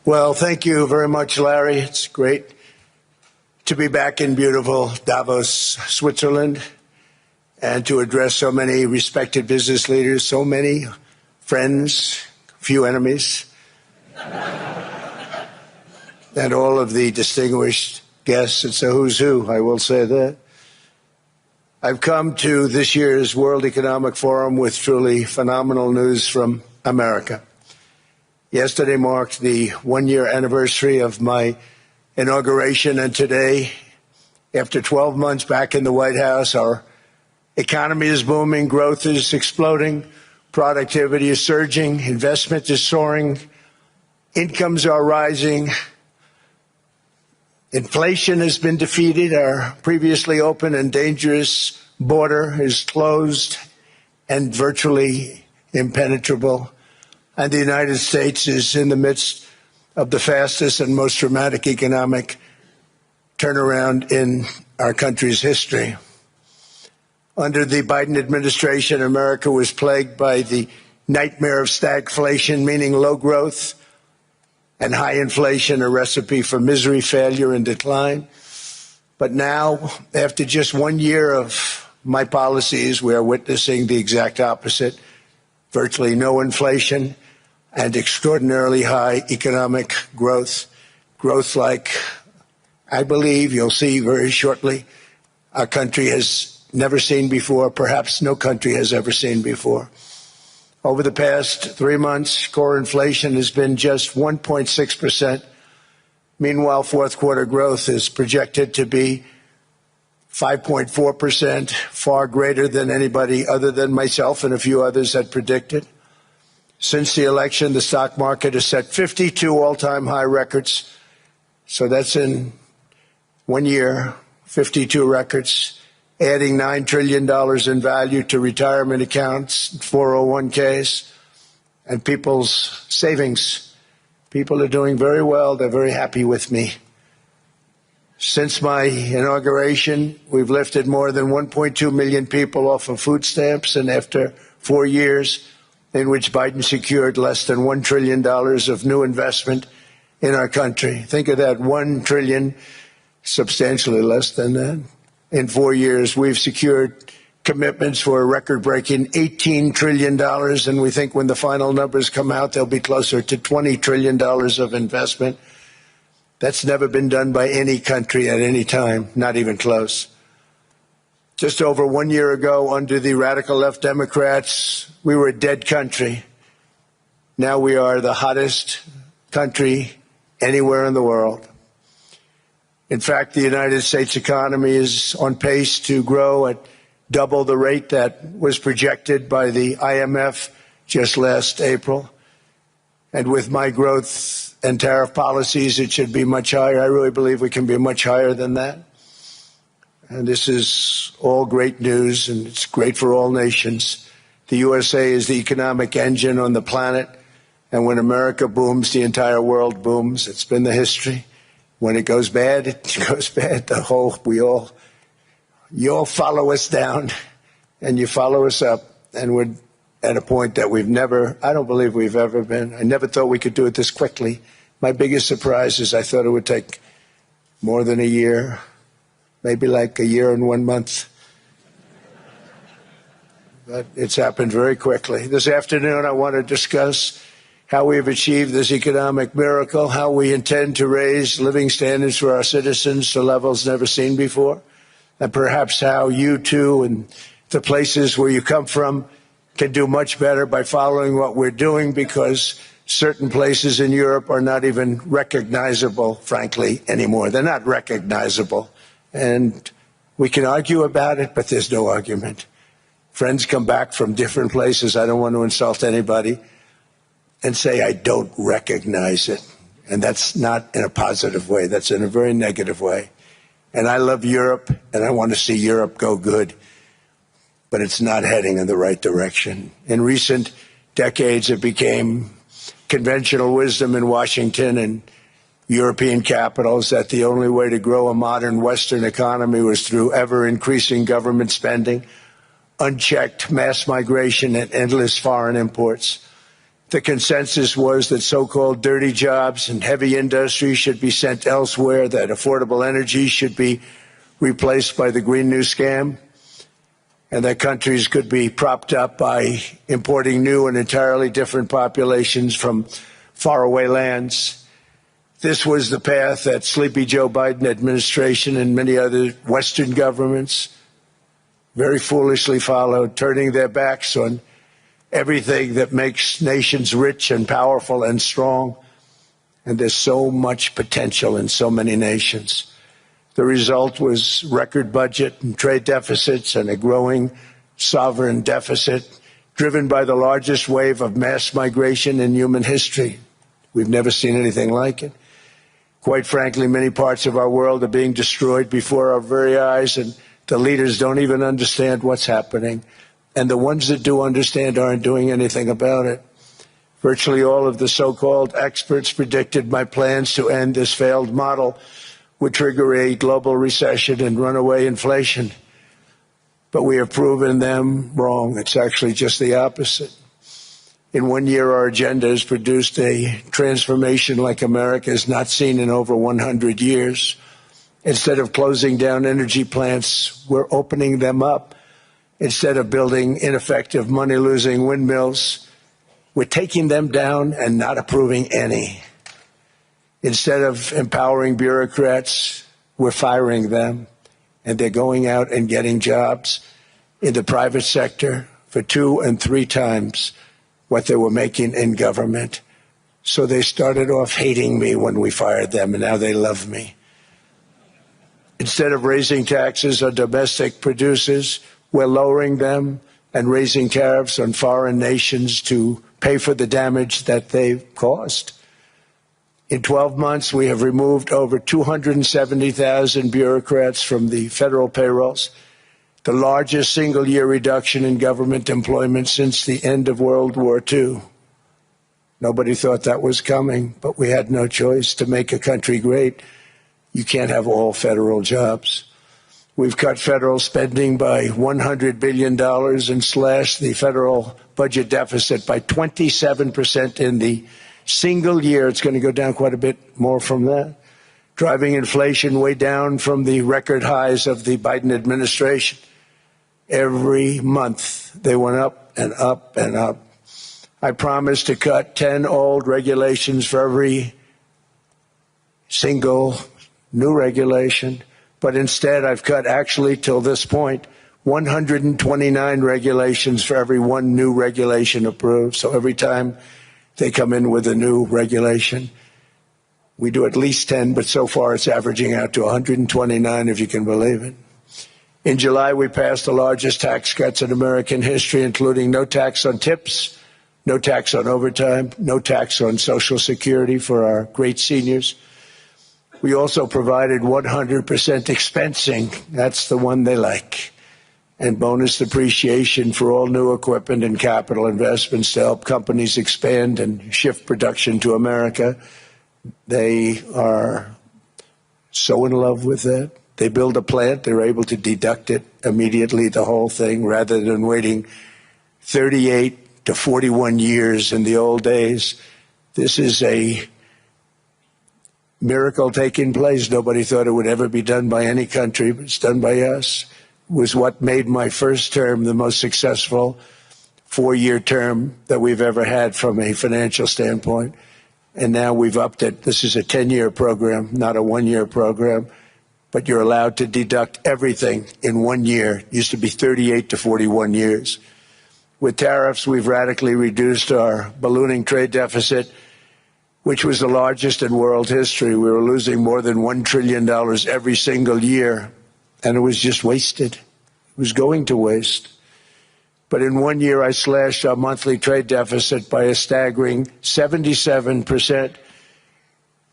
Well, thank you very much, Larry. It's great to be back in beautiful Davos, Switzerland, and to address so many respected business leaders, so many friends, few enemies, and all of the distinguished guests. It's a who's who, I will say that. I've come to this year's World Economic Forum with truly phenomenal news from America. Yesterday marked the one-year anniversary of my inauguration, and today, after 12 months back in the White House, our economy is booming, growth is exploding, productivity is surging, investment is soaring, incomes are rising, inflation has been defeated, our previously open and dangerous border is closed and virtually impenetrable, and the United States is in the midst of the fastest and most dramatic economic turnaround in our country's history. Under the Biden administration, America was plagued by the nightmare of stagflation, meaning low growth and high inflation, a recipe for misery, failure, and decline. But now, after just 1 year of my policies, we are witnessing the exact opposite: virtually no inflation and extraordinarily high economic growth, growth like I believe you'll see very shortly our country has never seen before, perhaps no country has ever seen before. Over the past 3 months, core inflation has been just 1.6%. Meanwhile, fourth quarter growth is projected to be 5.4%, far greater than anybody other than myself and a few others had predicted. Since the election, the stock market has set 52 all-time high records. So that's in 1 year, 52 records, adding $9 trillion in value to retirement accounts, 401ks, and people's savings. People are doing very well. They're very happy with me. Since my inauguration, we've lifted more than 1.2 million people off of food stamps, and after 4 years, in which Biden secured less than $1 trillion of new investment in our country. Think of that, $1 trillion, substantially less than that. In 4 years, we've secured commitments for a record-breaking $18 trillion, and we think when the final numbers come out, they'll be closer to $20 trillion of investment. That's never been done by any country at any time, not even close. Just over 1 year ago, under the radical left Democrats, we were a dead country. Now we are the hottest country anywhere in the world. In fact, the United States economy is on pace to grow at double the rate that was projected by the IMF just last April. And with my growth and tariff policies, it should be much higher. I really believe we can be much higher than that. And this is all great news, and it's great for all nations. The USA is the economic engine on the planet, and when America booms, the entire world booms. It's been the history. When it goes bad, it goes bad. You all follow us down, and you follow us up, and we're at a point that I don't believe we've ever been. I never thought we could do it this quickly. My biggest surprise is I thought it would take more than a year. Maybe like a year and 1 month. But it's happened very quickly. This afternoon, I want to discuss how we have achieved this economic miracle, how we intend to raise living standards for our citizens to levels never seen before, and perhaps how you too and the places where you come from can do much better by following what we're doing, because certain places in Europe are not even recognizable, frankly, anymore. They're not recognizable. And we can argue about it, but there's no argument. Friends come back from different places. I don't want to insult anybody and say I don't recognize it. And that's not in a positive way. That's in a very negative way. And I love Europe, and I want to see Europe go good. But it's not heading in the right direction. In recent decades, it became conventional wisdom in Washington and European capitals that the only way to grow a modern Western economy was through ever-increasing government spending, unchecked mass migration, and endless foreign imports. The consensus was that so-called dirty jobs and heavy industry should be sent elsewhere, that affordable energy should be replaced by the Green New Scam, and that countries could be propped up by importing new and entirely different populations from faraway lands. This was the path that Sleepy Joe Biden administration and many other Western governments very foolishly followed, turning their backs on everything that makes nations rich and powerful and strong. And there's so much potential in so many nations. The result was record budget and trade deficits and a growing sovereign deficit driven by the largest wave of mass migration in human history. We've never seen anything like it. Quite frankly, many parts of our world are being destroyed before our very eyes, and the leaders don't even understand what's happening. And the ones that do understand aren't doing anything about it. Virtually all of the so-called experts predicted my plans to end this failed model would trigger a global recession and runaway inflation. But we have proven them wrong. It's actually just the opposite. In 1 year, our agenda has produced a transformation like America has not seen in over 100 years. Instead of closing down energy plants, we're opening them up. Instead of building ineffective, money-losing windmills, we're taking them down and not approving any. Instead of empowering bureaucrats, we're firing them, and they're going out and getting jobs in the private sector for 2 and 3 times what they were making in government. So they started off hating me when we fired them, and now they love me. Instead of raising taxes on domestic producers, we're lowering them and raising tariffs on foreign nations to pay for the damage that they've caused. In 12 months, we have removed over 270,000 bureaucrats from the federal payrolls, the largest single-year reduction in government employment since the end of World War II. Nobody thought that was coming, but we had no choice. To make a country great, you can't have all federal jobs. We've cut federal spending by $100 billion and slashed the federal budget deficit by 27% in the single year. It's going to go down quite a bit more from that, driving inflation way down from the record highs of the Biden administration. Every month, they went up and up and up. I promised to cut 10 old regulations for every single new regulation, but instead I've cut, actually till this point, 129 regulations for every one new regulation approved. So every time they come in with a new regulation, we do at least 10, but so far it's averaging out to 129, if you can believe it. In July, we passed the largest tax cuts in American history, including no tax on tips, no tax on overtime, no tax on Social Security for our great seniors. We also provided 100% expensing. That's the one they like. And bonus depreciation for all new equipment and capital investments to help companies expand and shift production to America. They are so in love with that. They build a plant, they're able to deduct it immediately, the whole thing, rather than waiting 38 to 41 years in the old days. This is a miracle taking place. Nobody thought it would ever be done by any country, but it's done by us. It was what made my first term the most successful 4-year term that we've ever had from a financial standpoint. And now we've upped it. This is a 10-year program, not a 1-year program. But you're allowed to deduct everything in 1 year. It used to be 38 to 41 years. With tariffs, we've radically reduced our ballooning trade deficit, which was the largest in world history. We were losing more than $1 trillion every single year, and it was just wasted. It was going to waste. But in 1 year, I slashed our monthly trade deficit by a staggering 77%,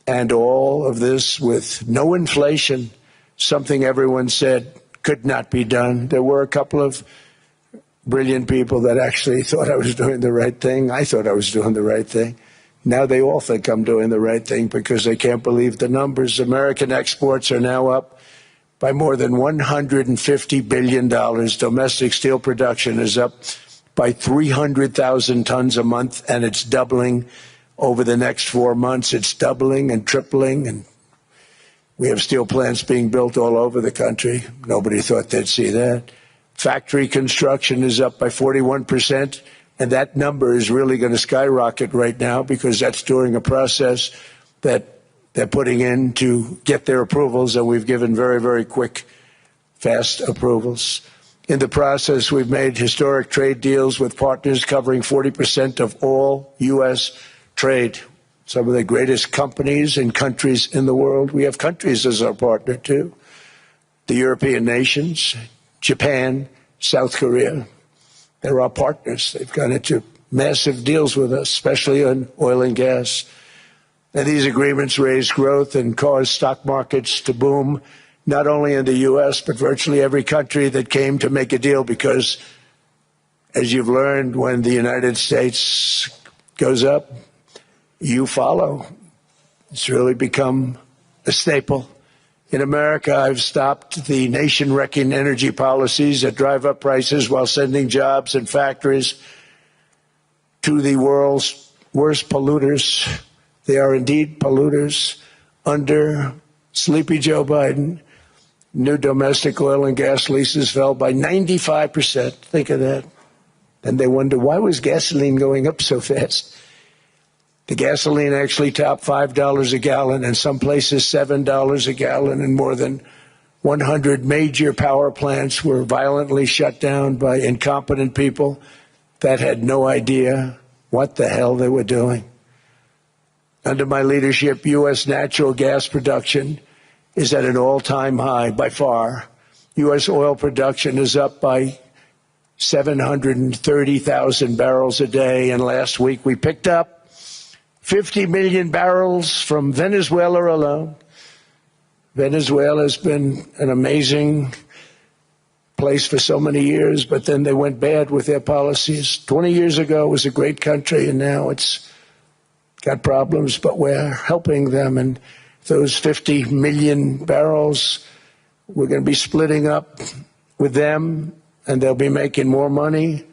and all of this with no inflation. Something everyone said could not be done. There were a couple of brilliant people that actually thought I was doing the right thing. I thought I was doing the right thing. Now they all think I'm doing the right thing because they can't believe the numbers. American exports are now up by more than $150 billion. Domestic steel production is up by 300,000 tons a month, and it's doubling over the next 4 months. It's doubling and tripling, and we have steel plants being built all over the country. Nobody thought they'd see that. Factory construction is up by 41%, and that number is really going to skyrocket right now because that's during a process that they're putting in to get their approvals, and we've given very, very quick, fast approvals. In the process, we've made historic trade deals with partners covering 40% of all U.S. trade. Some of the greatest companies and countries in the world. We have countries as our partner, too. The European nations, Japan, South Korea. They're our partners. They've gone into massive deals with us, especially on oil and gas. And these agreements raise growth and cause stock markets to boom, not only in the U.S., but virtually every country that came to make a deal, because, as you've learned, when the United States goes up, you follow. It's really become a staple. In America, I've stopped the nation-wrecking energy policies that drive up prices while sending jobs and factories to the world's worst polluters. They are indeed polluters. Under sleepy Joe Biden, new domestic oil and gas leases fell by 95%. Think of that. And they wonder, why was gasoline going up so fast? The gasoline actually topped $5 a gallon, and some places $7 a gallon, and more than 100 major power plants were violently shut down by incompetent people that had no idea what the hell they were doing. Under my leadership, U.S. natural gas production is at an all-time high by far. U.S. oil production is up by 730,000 barrels a day, and last week we picked up 50 million barrels from Venezuela alone. Venezuela has been an amazing place for so many years, but then they went bad with their policies. 20 years ago, it was a great country, and now it's got problems, but we're helping them. And those 50 million barrels, we're going to be splitting up with them, and they'll be making more money.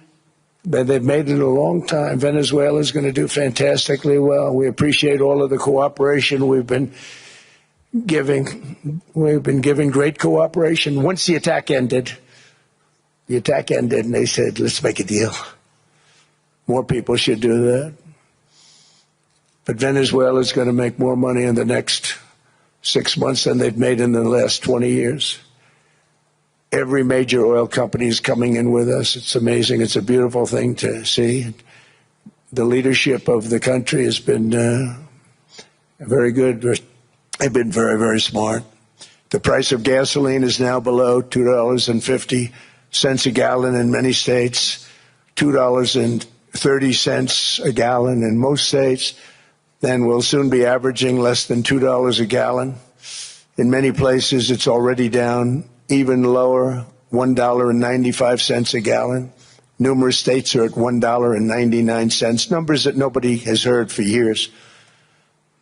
But they've made it a long time. Venezuela is going to do fantastically well. We appreciate all of the cooperation we've been giving. We've been giving great cooperation. Once the attack ended, and they said, let's make a deal. More people should do that. But Venezuela is going to make more money in the next 6 months than they've made in the last 20 years. Every major oil company is coming in with us. It's amazing. It's a beautiful thing to see. The leadership of the country has been very good. They've been very, very smart. The price of gasoline is now below $2.50 a gallon in many states, $2.30 a gallon in most states. Then we'll soon be averaging less than $2 a gallon. In many places, it's already down even lower, $1.95 a gallon. Numerous states are at $1.99, numbers that nobody has heard for years.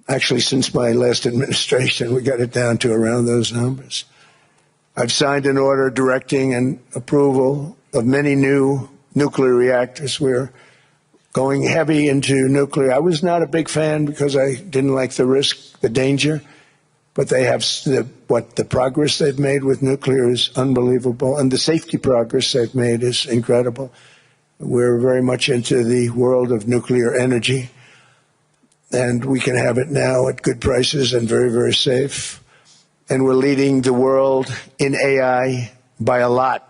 Actually, since my last administration, we got it down to around those numbers. I've signed an order directing and approval of many new nuclear reactors. We're going heavy into nuclear. I was not a big fan because I didn't like the risk, the danger. But they have the progress they've made with nuclear is unbelievable, and the safety progress they've made is incredible. We're very much into the world of nuclear energy, and we can have it now at good prices and very, very safe. And we're leading the world in AI by a lot.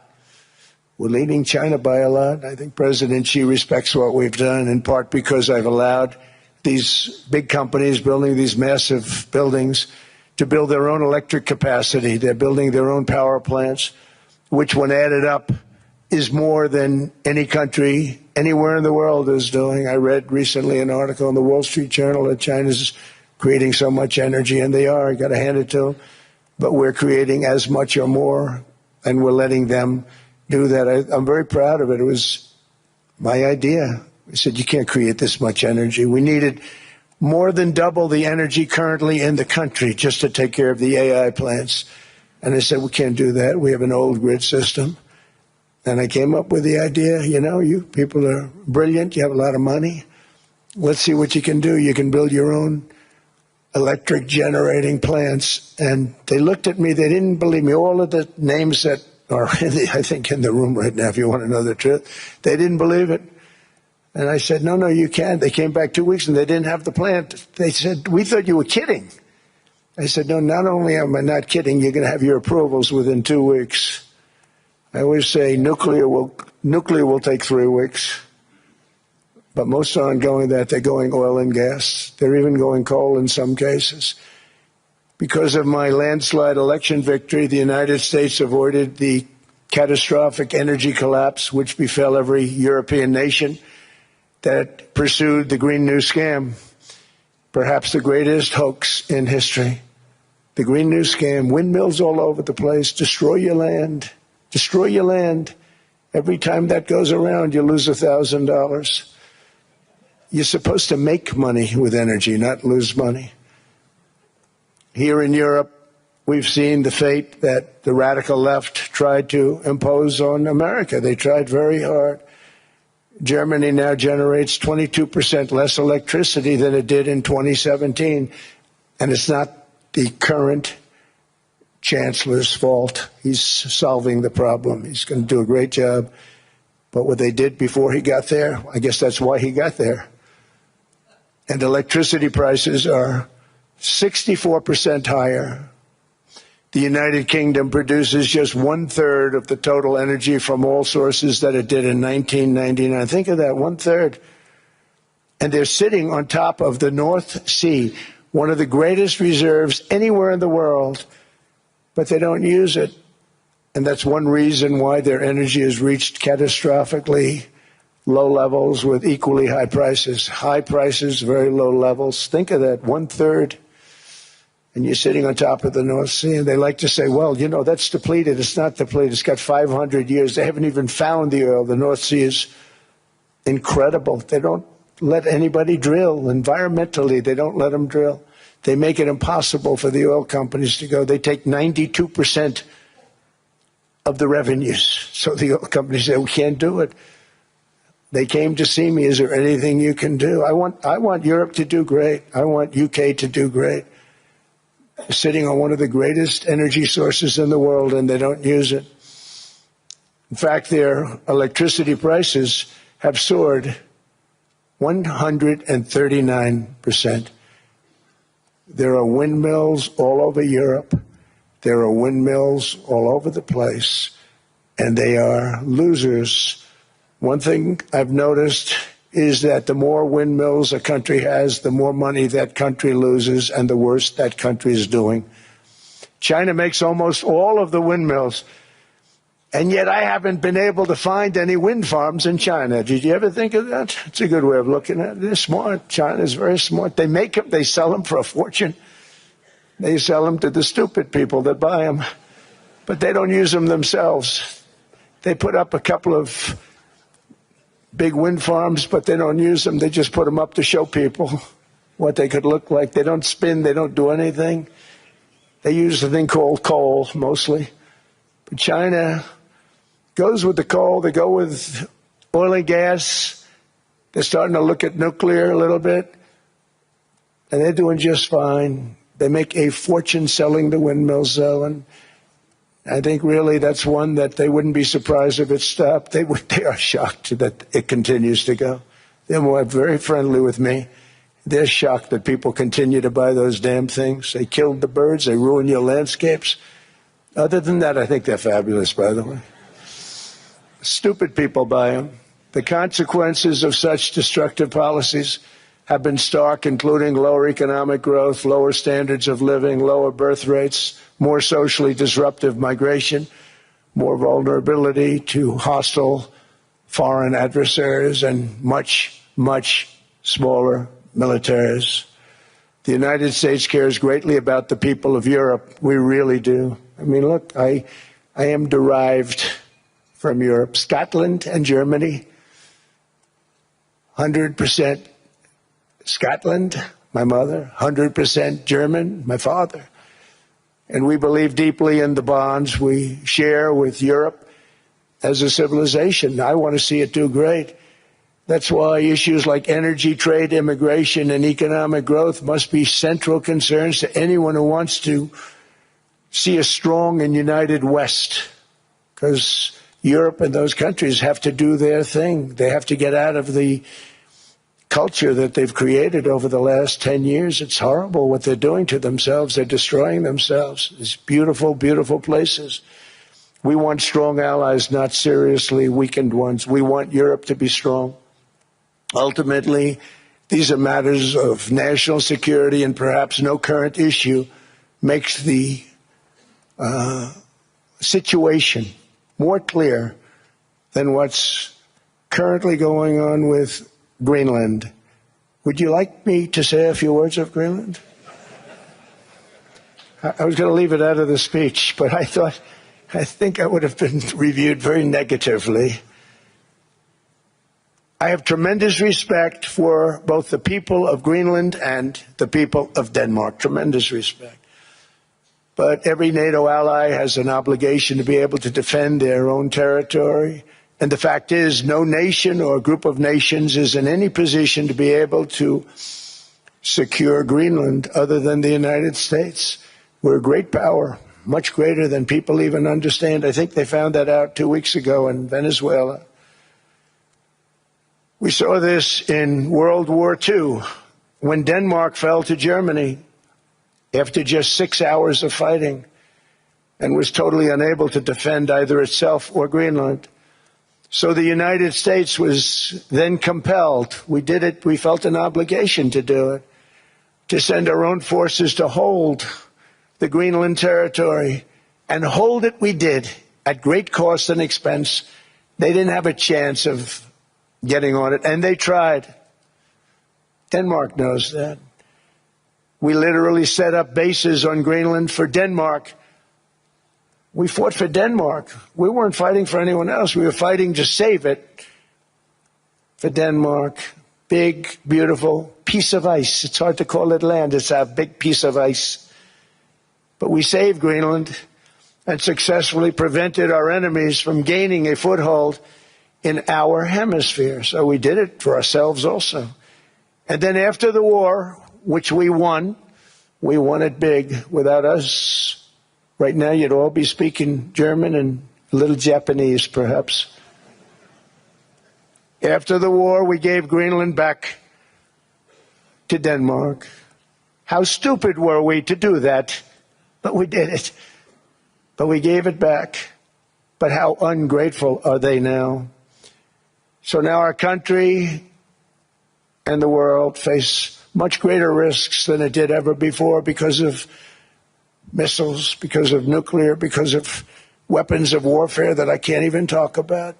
We're leading China by a lot. I think President Xi respects what we've done, in part because I've allowed these big companies building these massive buildings to build their own electric capacity. They're building their own power plants, which, when added up, is more than any country anywhere in the world is doing. I read recently an article in the Wall Street Journal that China's creating so much energy, and they are. I got to hand it to them. But we're creating as much or more, and we're letting them do that. I'm very proud of it. It was my idea. I said, you can't create this much energy. We needed more than double the energy currently in the country just to take care of the AI plants. And I said, we can't do that. We have an old grid system. And I came up with the idea, you know, you people are brilliant, you have a lot of money. Let's see what you can do. You can build your own electric generating plants. And they looked at me, they didn't believe me. All of the names that are, I think, in the room right now, if you want to know the truth, they didn't believe it. And I said, no, you can't. They came back 2 weeks and they didn't have the plant. They said, we thought you were kidding. I said, no, not only am I not kidding, you're going to have your approvals within 2 weeks. I always say nuclear will take 3 weeks. But most aren't going that. They're going oil and gas. They're even going coal in some cases. Because of my landslide election victory, the United States avoided the catastrophic energy collapse which befell every European nation that pursued the Green New Scam, perhaps the greatest hoax in history. The Green New Scam, windmills all over the place, destroy your land, destroy your land. Every time that goes around, you lose $1,000. You're supposed to make money with energy, not lose money. Here in Europe, we've seen the fate that the radical left tried to impose on America. They tried very hard. Germany now generates 22% less electricity than it did in 2017. And it's not the current chancellor's fault. He's solving the problem. He's going to do a great job. But what they did before he got there, I guess that's why he got there. And electricity prices are 64% higher. The United Kingdom produces just 1/3 of the total energy from all sources that it did in 1999. Think of that, 1/3. And they're sitting on top of the North Sea, one of the greatest reserves anywhere in the world, but they don't use it. And that's one reason why their energy has reached catastrophically low levels with equally high prices. High prices, very low levels. Think of that, 1/3. And you're sitting on top of the North Sea, and they like to say, well, you know, that's depleted. It's not depleted. It's got 500 years. They haven't even found the oil. The North Sea is incredible. They don't let anybody drill. Environmentally, they don't let them drill. They make it impossible for the oil companies to go. They take 92% of the revenues. So the oil companies say, we can't do it. They came to see me. Is there anything you can do? I want Europe to do great. I want UK to do great. Sitting on one of the greatest energy sources in the world, and they don't use it. In fact, their electricity prices have soared 139%. There are windmills all over Europe. There are windmills all over the place, and they are losers. One thing I've noticed is that the more windmills a country has, the more money that country loses and the worse that country is doing. China makes almost all of the windmills, and yet I haven't been able to find any wind farms in China. Did you ever think of that? It's a good way of looking at it. They're smart. China is very smart. They make them, they sell them for a fortune. They sell them to the stupid people that buy them, but they don't use them themselves. They put up a couple of big wind farms, but they don't use them. They just put them up to show people what they could look like. They don't spin. They don't do anything. They use a thing called coal, mostly. But China goes with the coal. They go with oil and gas. They're starting to look at nuclear a little bit. And they're doing just fine. They make a fortune selling the windmills, though, and I think really that's one that they wouldn't be surprised if it stopped. They are shocked that it continues to go. They're very friendly with me. They're shocked that people continue to buy those damn things. They killed the birds. They ruin your landscapes. Other than that, I think they're fabulous, by the way. Stupid people buy them. The consequences of such destructive policies have been stark, including lower economic growth, lower standards of living, lower birth rates, more socially disruptive migration, more vulnerability to hostile foreign adversaries, and much, much smaller militaries. The United States cares greatly about the people of Europe. We really do. I mean, look, I am derived from Europe. Scotland and Germany, 100% Scotland, my mother, 100% German, my father. And we believe deeply in the bonds we share with Europe. as a civilization. I want to see it do great. That's why issues like energy, trade, immigration, and economic growth must be central concerns to anyone who wants to see a strong and united West, because Europe and those countries have to do their thing. They have to get out of the culture that they've created over the last 10 years. It's horrible what they're doing to themselves. They're destroying themselves. These beautiful, beautiful places. We want strong allies, not seriously weakened ones. We want Europe to be strong. Ultimately, these are matters of national security, and perhaps no current issue makes the situation more clear than what's currently going on with Greenland. Would you like me to say a few words of Greenland? I was going to leave it out of the speech, but I think I would have been reviewed very negatively. I have tremendous respect for both the people of Greenland and the people of Denmark, tremendous respect. But every NATO ally has an obligation to be able to defend their own territory. And the fact is, no nation or group of nations is in any position to be able to secure Greenland other than the United States. We're a great power, much greater than people even understand. I think they found that out 2 weeks ago in Venezuela. We saw this in World War II, when Denmark fell to Germany after just 6 hours of fighting and was totally unable to defend either itself or Greenland. So the United States was then compelled, we did it, we felt an obligation to do it, to send our own forces to hold the Greenland territory. And hold it we did, at great cost and expense. They didn't have a chance of getting on it, and they tried. Denmark knows that. We literally set up bases on Greenland for Denmark. We fought for Denmark. We weren't fighting for anyone else. We were fighting to save it for Denmark. Big, beautiful piece of ice. It's hard to call it land. It's a big piece of ice. But we saved Greenland and successfully prevented our enemies from gaining a foothold in our hemisphere. So we did it for ourselves also. And then after the war, which we won it big. Without us, right now you'd all be speaking German and a little Japanese, perhaps. After the war, we gave Greenland back to Denmark. How stupid were we to do that? But we did it. But we gave it back. But how ungrateful are they now? So now our country and the world face much greater risks than it did ever before because of missiles, because of nuclear, because of weapons of warfare that I can't even talk about.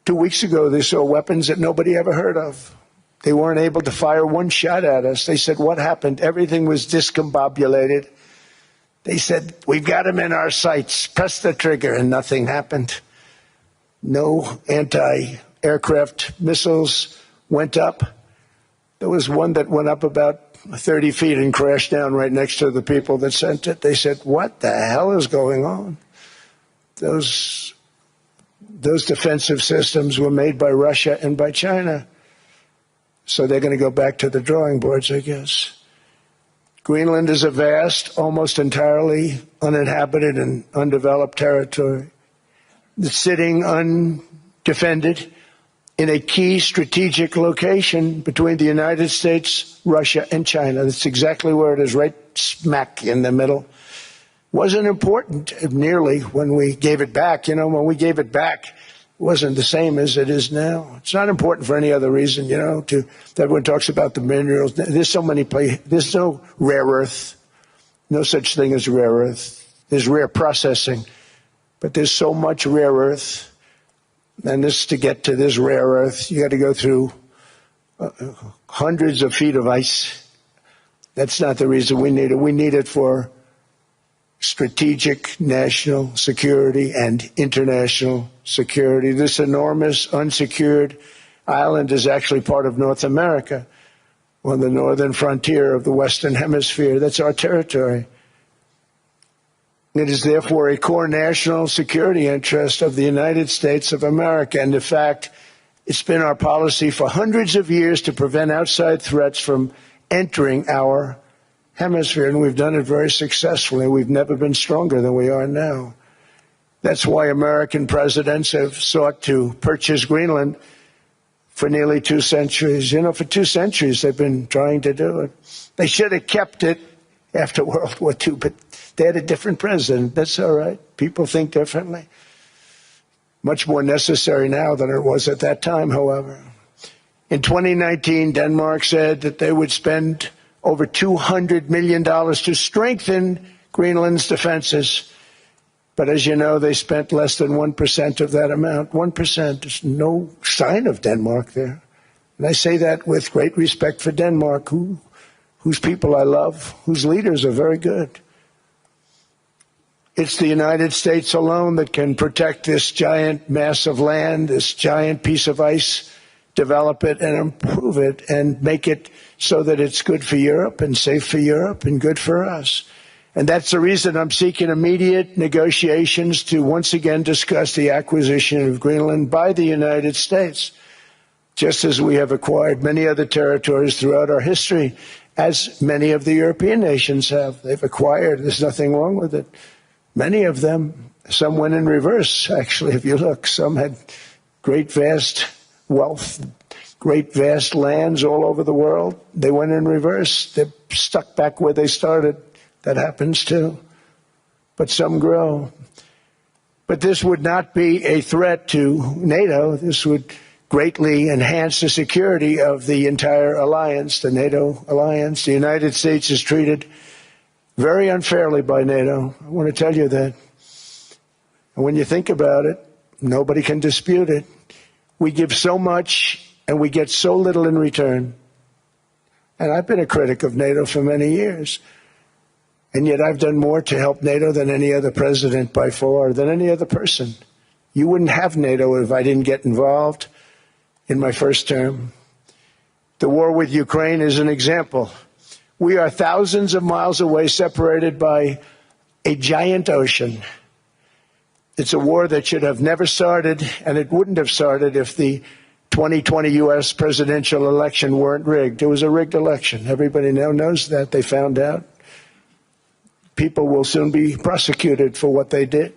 2 weeks ago, they saw weapons that nobody ever heard of. They weren't able to fire one shot at us. They said, what happened? Everything was discombobulated. They said, we've got them in our sights. Press the trigger, and nothing happened. No anti-aircraft missiles went up. There was one that went up about 30 feet and crashed down right next to the people that sent it. They said, what the hell is going on? Those defensive systems were made by Russia and by China. So they're going to go back to the drawing boards, I guess. Greenland is a vast, almost entirely uninhabited and undeveloped territory. It's sitting undefended in a key strategic location between the United States, Russia, and China. That's exactly where it is, right smack in the middle. Wasn't important nearly when we gave it back. You know, when we gave it back, it wasn't the same as it is now. It's not important for any other reason, you know, everyone talks about the minerals. There's so many places. There's no rare earth, no such thing as rare earth. There's rare processing, but there's so much rare earth. And to get to this rare earth, you got to go through hundreds of feet of ice. That's not the reason we need it. We need it for strategic national security and international security. This enormous unsecured island is actually part of North America, on the northern frontier of the Western Hemisphere. That's our territory. It is therefore a core national security interest of the United States of America. And in fact, it's been our policy for hundreds of years to prevent outside threats from entering our hemisphere, and we've done it very successfully. We've never been stronger than we are now. That's why American presidents have sought to purchase Greenland for nearly 2 centuries. You know, for 2 centuries they've been trying to do it. They should have kept it after World War II, but they had a different president. That's all right. People think differently. Much more necessary now than it was at that time, however. In 2019, Denmark said that they would spend over $200 million to strengthen Greenland's defenses. But as you know, they spent less than 1% of that amount. 1%. There's no sign of Denmark there. And I say that with great respect for Denmark, whose people I love, whose leaders are very good. It's the United States alone that can protect this giant mass of land, this giant piece of ice, develop it and improve it and make it so that it's good for Europe and safe for Europe and good for us. And that's the reason I'm seeking immediate negotiations to once again discuss the acquisition of Greenland by the United States, just as we have acquired many other territories throughout our history, as many of the European nations have. They've acquired. There's nothing wrong with it. Many of them, some went in reverse, actually, if you look. Some had great, vast wealth, great, vast lands all over the world. They went in reverse. They're stuck back where they started. That happens too. But some grow. But this would not be a threat to NATO. This would greatly enhance the security of the entire alliance, the NATO alliance. The United States is treated very unfairly by NATO. I want to tell you that. And when you think about it, nobody can dispute it. We give so much and we get so little in return. And I've been a critic of NATO for many years. And yet I've done more to help NATO than any other president by far, than any other person. You wouldn't have NATO if I didn't get involved in my first term. The war with Ukraine is an example. We are thousands of miles away, separated by a giant ocean. It's a war that should have never started, and it wouldn't have started if the 2020 U.S. presidential election weren't rigged. It was a rigged election. Everybody now knows that. They found out. People will soon be prosecuted for what they did.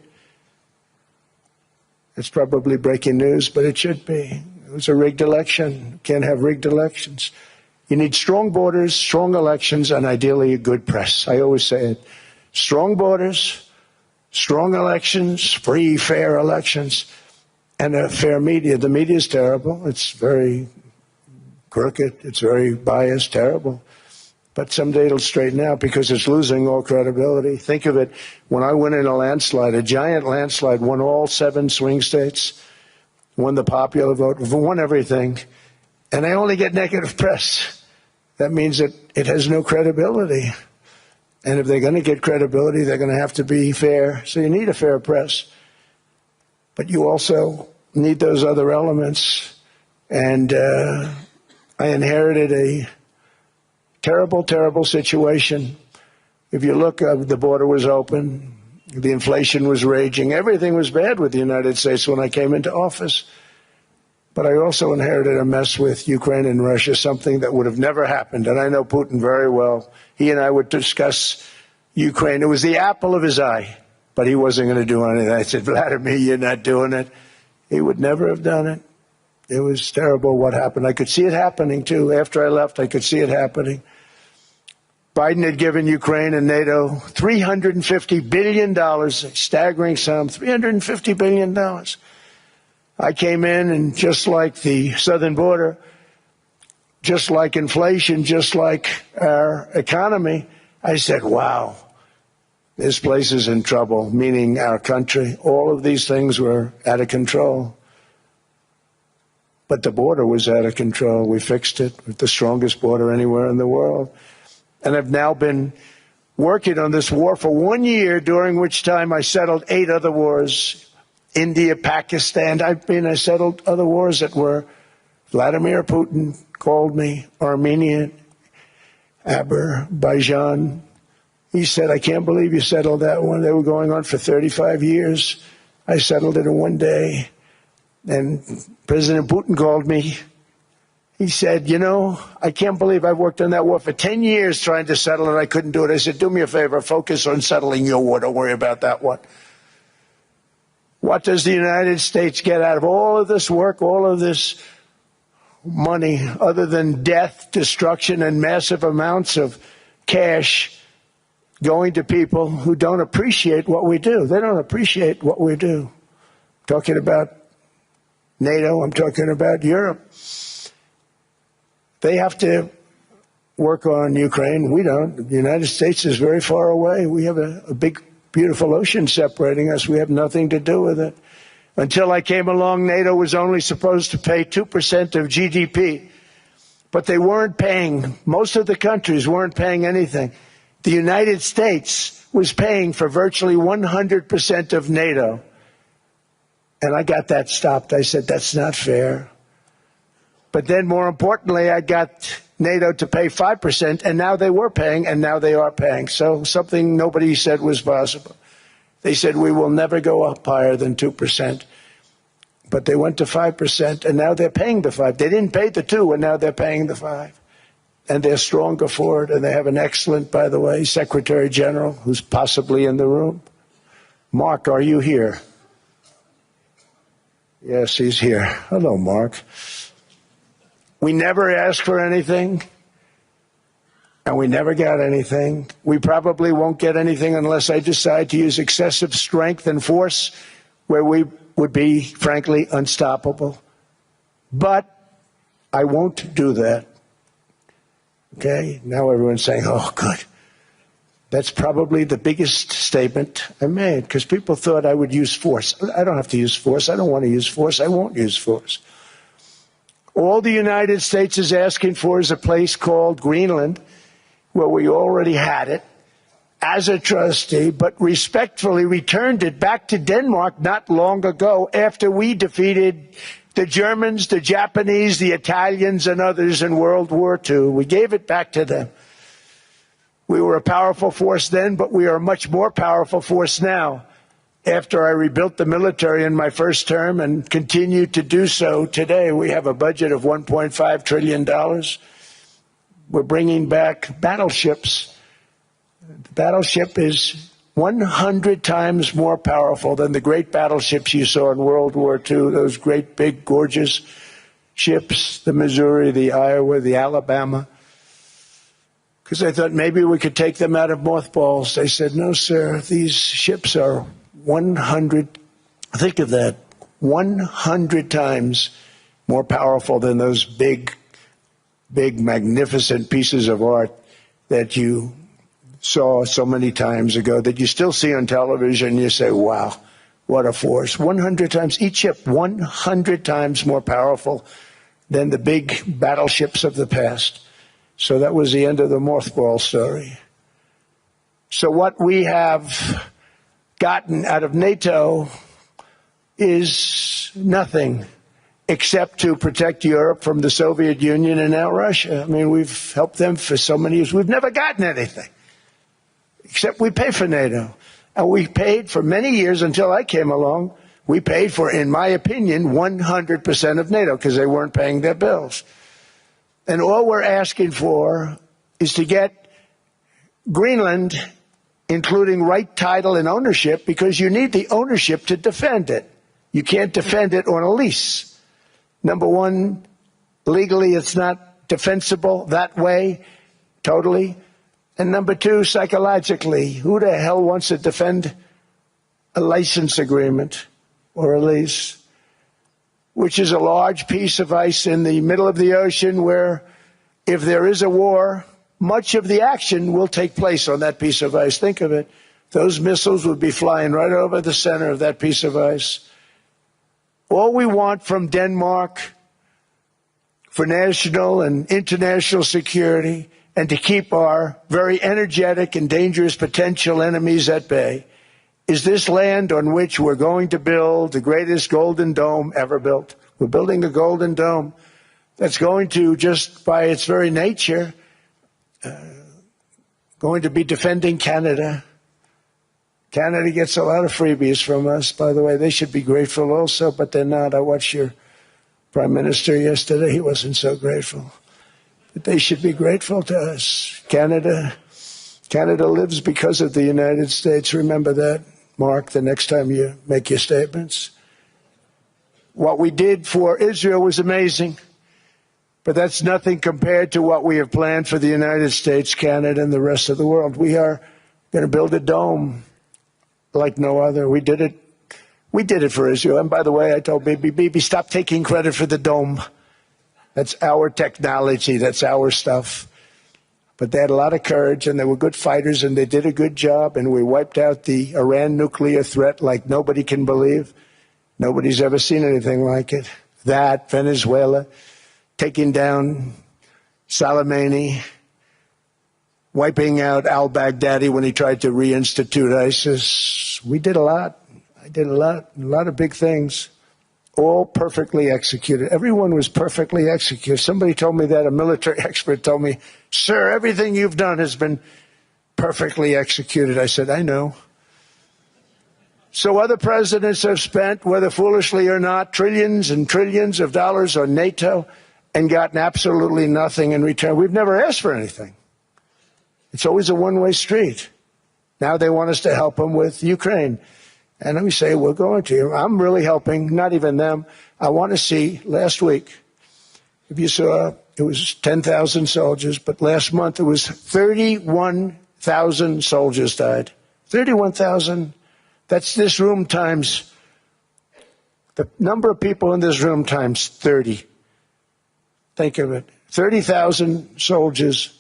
It's probably breaking news, but it should be. It was a rigged election. You can't have rigged elections. You need strong borders, strong elections, and ideally a good press. I always say it. Strong borders, strong elections, free, fair elections, and a fair media. The media is terrible. It's very crooked. It's very biased, terrible. But someday it'll straighten out because it's losing all credibility. Think of it. When I win in a landslide, a giant landslide, won all 7 swing states, won the popular vote, won everything, and I only get negative press. That means that it has no credibility. And if they're going to get credibility, they're going to have to be fair. So you need a fair press. But you also need those other elements. And I inherited a terrible, terrible situation. If you look, the border was open. The inflation was raging. Everything was bad with the United States when I came into office. But I also inherited a mess with Ukraine and Russia, something that would have never happened. And I know Putin very well. He and I would discuss Ukraine. It was the apple of his eye, but he wasn't going to do anything. I said, Vladimir, you're not doing it. He would never have done it. It was terrible what happened. I could see it happening, too. After I left, I could see it happening. Biden had given Ukraine and NATO $350 billion, a staggering sum, $350 billion. I came in, and just like the southern border, just like inflation, just like our economy, I said, wow, this place is in trouble, meaning our country. All of these things were out of control. But the border was out of control. We fixed it with the strongest border anywhere in the world. And I've now been working on this war for 1 year, during which time I settled 8 other wars. India, Pakistan. I settled other wars that were Vladimir Putin called me, Armenia, Azerbaijan, He said, I can't believe you settled that one. They were going on for 35 years. I settled it in one day. And President Putin called me. He said, you know, I can't believe I've worked on that war for 10 years trying to settle it. I couldn't do it. I said, do me a favor, focus on settling your war. Don't worry about that one. What does the United States get out of all of this work, all of this money, other than death, destruction, and massive amounts of cash going to people who don't appreciate what we do? They don't appreciate what we do. I'm talking about NATO, I'm talking about Europe. They have to work on Ukraine. We don't. The United States is very far away. We have a big, beautiful ocean separating us. We have nothing to do with it. Until I came along, NATO was only supposed to pay 2% of GDP. But they weren't paying. Most of the countries weren't paying anything. The United States was paying for virtually 100% of NATO. And I got that stopped. I said, that's not fair. But then, more importantly, I got NATO to pay 5%, and now they were paying, and now they are paying. So something nobody said was possible. They said, we will never go up higher than 2%. But they went to 5%, and now they're paying the 5%. They didn't pay the 2%, and now they're paying the 5%. And they're stronger for it, and they have an excellent, by the way, Secretary General, who's possibly in the room. Mark, are you here? Yes, he's here. Hello, Mark. We never asked for anything, and we never got anything. We probably won't get anything unless I decide to use excessive strength and force, where we would be, frankly, unstoppable. But I won't do that. Okay? Now everyone's saying, oh, good. That's probably the biggest statement I made, because people thought I would use force. I don't have to use force. I don't want to use force. I won't use force. All the United States is asking for is a place called Greenland, where we already had it as a trustee, but respectfully returned it back to Denmark not long ago after we defeated the Germans, the Japanese, the Italians, and others in World War II. We gave it back to them. We were a powerful force then, but we are a much more powerful force now. After I rebuilt the military in my first term and continue to do so today, we have a budget of $1.5 trillion. We're bringing back battleships. The battleship is 100 times more powerful than the great battleships you saw in World War II, those great, big, gorgeous ships, the Missouri, the Iowa, the Alabama. Because I thought maybe we could take them out of mothballs. They said, no, sir, these ships are 100, think of that, 100 times more powerful than those big, magnificent pieces of art that you saw so many times ago, that you still see on television. You say, wow, what a force. 100 times, each ship 100 times more powerful than the big battleships of the past. So that was the end of the mothball story. So what we have gotten out of NATO is nothing except to protect Europe from the Soviet Union and now Russia. I mean, we've helped them for so many years. We've never gotten anything, except we pay for NATO. And we paid for many years until I came along. We paid for, in my opinion, 100% of NATO because they weren't paying their bills. And all we're asking for is to get Greenland, including right title and ownership, because you need the ownership to defend it. You can't defend it on a lease. Number one, legally it's not defensible that way, totally. And number two, psychologically, who the hell wants to defend a license agreement or a lease, which is a large piece of ice in the middle of the ocean where, if there is a war, much of the action will take place on that piece of ice. Think of it. Those missiles would be flying right over the center of that piece of ice. All we want from Denmark for national and international security and to keep our very energetic and dangerous potential enemies at bay is this land on which we're going to build the greatest golden dome ever built. We're building a golden dome that's going to, just by its very nature, going to be defending Canada. Canada gets a lot of freebies from us. By the way, they should be grateful also, but they're not. I watched your Prime Minister yesterday. He wasn't so grateful. But they should be grateful to us. Canada lives because of the United States. Remember that, Mark, the next time you make your statements. What we did for Israel was amazing, but that's nothing compared to what we have planned for the United States, Canada, and the rest of the world. We are going to build a dome like no other. We did it for Israel. And by the way, I told Bibi, stop taking credit for the dome. That's our technology. That's our stuff. But they had a lot of courage, and they were good fighters, and they did a good job, and we wiped out the Iran nuclear threat like nobody can believe. Nobody's ever seen anything like it. That, Venezuela, taking down Soleimani, wiping out al-Baghdadi when he tried to reinstitute ISIS. We did a lot. I did a lot of big things, all perfectly executed. Everyone was perfectly executed. Somebody told me that, a military expert told me, sir, everything you've done has been perfectly executed. I said, I know. So other presidents have spent, whether foolishly or not, trillions and trillions of dollars on NATO and gotten absolutely nothing in return. We've never asked for anything. It's always a one-way street. Now they want us to help them with Ukraine. And we say, we're going to. I'm really helping, not even them. I want to see, last week, if you saw, it was 10,000 soldiers, but last month it was 31,000 soldiers died. 31,000. That's this room times, the number of people in this room times 30. Think of it. 30,000 soldiers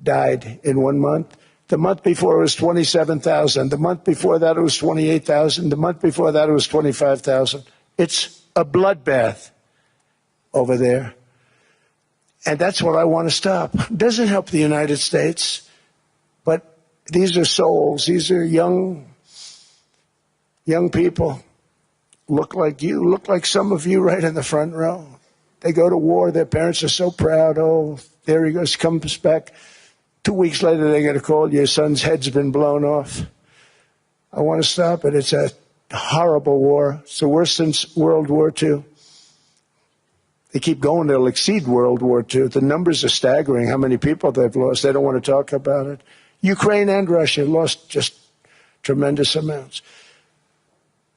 died in 1 month. The month before it was 27,000. The month before that it was 28,000. The month before that it was 25,000. It's a bloodbath over there. And that's what I want to stop. It doesn't help the United States, but these are souls. These are young people. Look like you, look like some of you right in the front row. They go to war. Their parents are so proud. Oh, there he goes, comes back. 2 weeks later, they get a call, your son's head's been blown off. I want to stop it. It's a horrible war. It's the worst since World War II. They keep going. They'll exceed World War II. The numbers are staggering, how many people they've lost. They don't want to talk about it. Ukraine and Russia lost just tremendous amounts.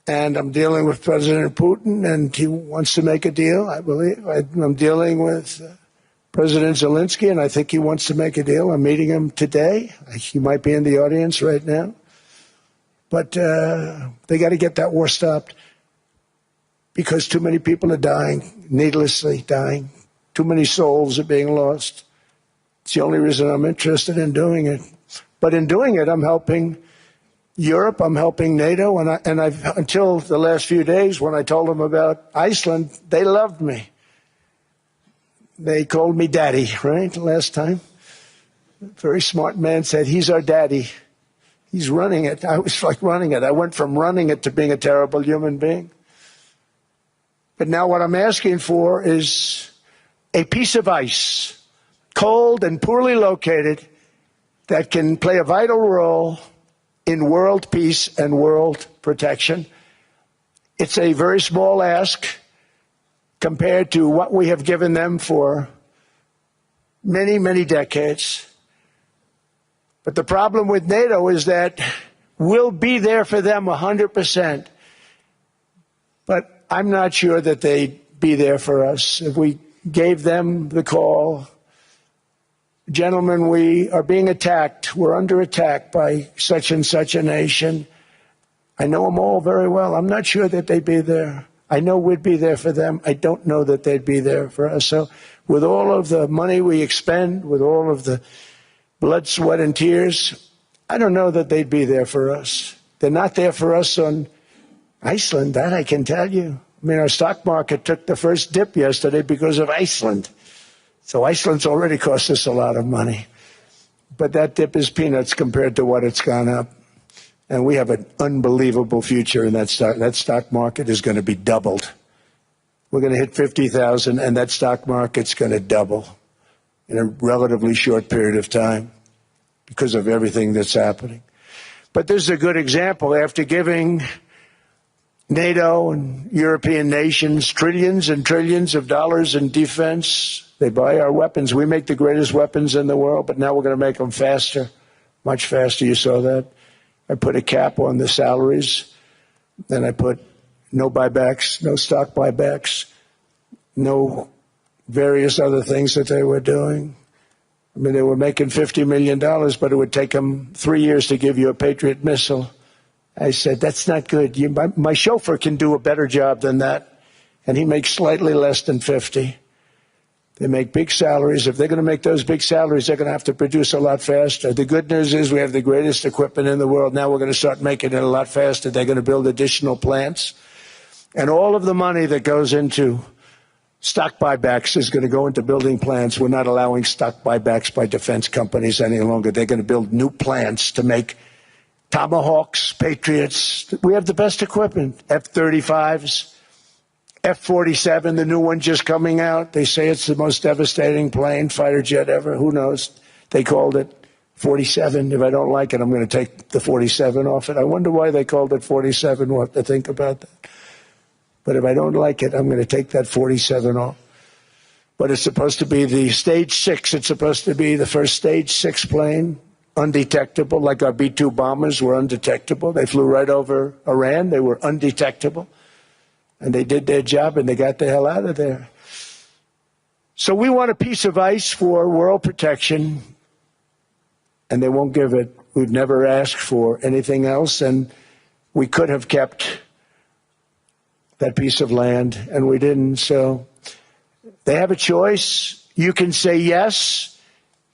And I'm dealing with President Putin, and he wants to make a deal, I believe. I'm dealing with President Zelensky, and I think he wants to make a deal. I'm meeting him today. He might be in the audience right now. But they got to get that war stopped because too many people are dying, needlessly dying. Too many souls are being lost. It's the only reason I'm interested in doing it. But in doing it, I'm helping Europe, I'm helping NATO, and I've until the last few days when I told them about Iceland, they loved me. They called me daddy, right, last time. A very smart man said, he's our daddy. He's running it. I was like running it. I went from running it to being a terrible human being. But now what I'm asking for is a piece of ice, cold and poorly located, that can play a vital role in world peace and world protection. It's a very small ask compared to what we have given them for many, many decades. But the problem with NATO is that we'll be there for them 100%. But I'm not sure that they'd be there for us if we gave them the call. Gentlemen, we are being attacked. We're under attack by such and such a nation. I know them all very well. I'm not sure that they'd be there. I know we'd be there for them. I don't know that they'd be there for us. So with all of the money we expend, with all of the blood, sweat, and tears, I don't know that they'd be there for us. They're not there for us on Iceland, that I can tell you. I mean, our stock market took the first dip yesterday because of Iceland. So Iceland's already cost us a lot of money. But that dip is peanuts compared to what it's gone up. And we have an unbelievable future in that stock. That stock market is going to be doubled. We're going to hit 50,000, and that stock market's going to double in a relatively short period of time. because of everything that's happening. But this is a good example. After giving NATO and European nations trillions and trillions of dollars in defense, they buy our weapons. We make the greatest weapons in the world, but now we're going to make them faster, much faster. You saw that. I put a cap on the salaries. Then I put no buybacks, no stock buybacks, no various other things that they were doing. I mean, they were making $50 million, but it would take them 3 years to give you a Patriot missile. I said, that's not good. My chauffeur can do a better job than that, and he makes slightly less than 50. They make big salaries. If they're going to make those big salaries, they're going to have to produce a lot faster. The good news is we have the greatest equipment in the world. Now we're going to start making it a lot faster. They're going to build additional plants. And all of the money that goes into stock buybacks is going to go into building plants. We're not allowing stock buybacks by defense companies any longer. They're going to build new plants to make Tomahawks, Patriots. We have the best equipment, F-35s, F-47, the new one just coming out. They say it's the most devastating plane, fighter jet ever. Who knows? They called it 47. If I don't like it, I'm going to take the 47 off it. I wonder why they called it 47. We'll have to think about that. But if I don't like it, I'm going to take that 47 off. But it's supposed to be the Stage 6. It's supposed to be the first Stage 6 plane, undetectable, like our B-2 bombers were undetectable. They flew right over Iran. They were undetectable. And they did their job, and they got the hell out of there. So we want a piece of ice for world protection, and they won't give it. We've never asked for anything else, and we could have kept that piece of land, and we didn't. So they have a choice. You can say yes,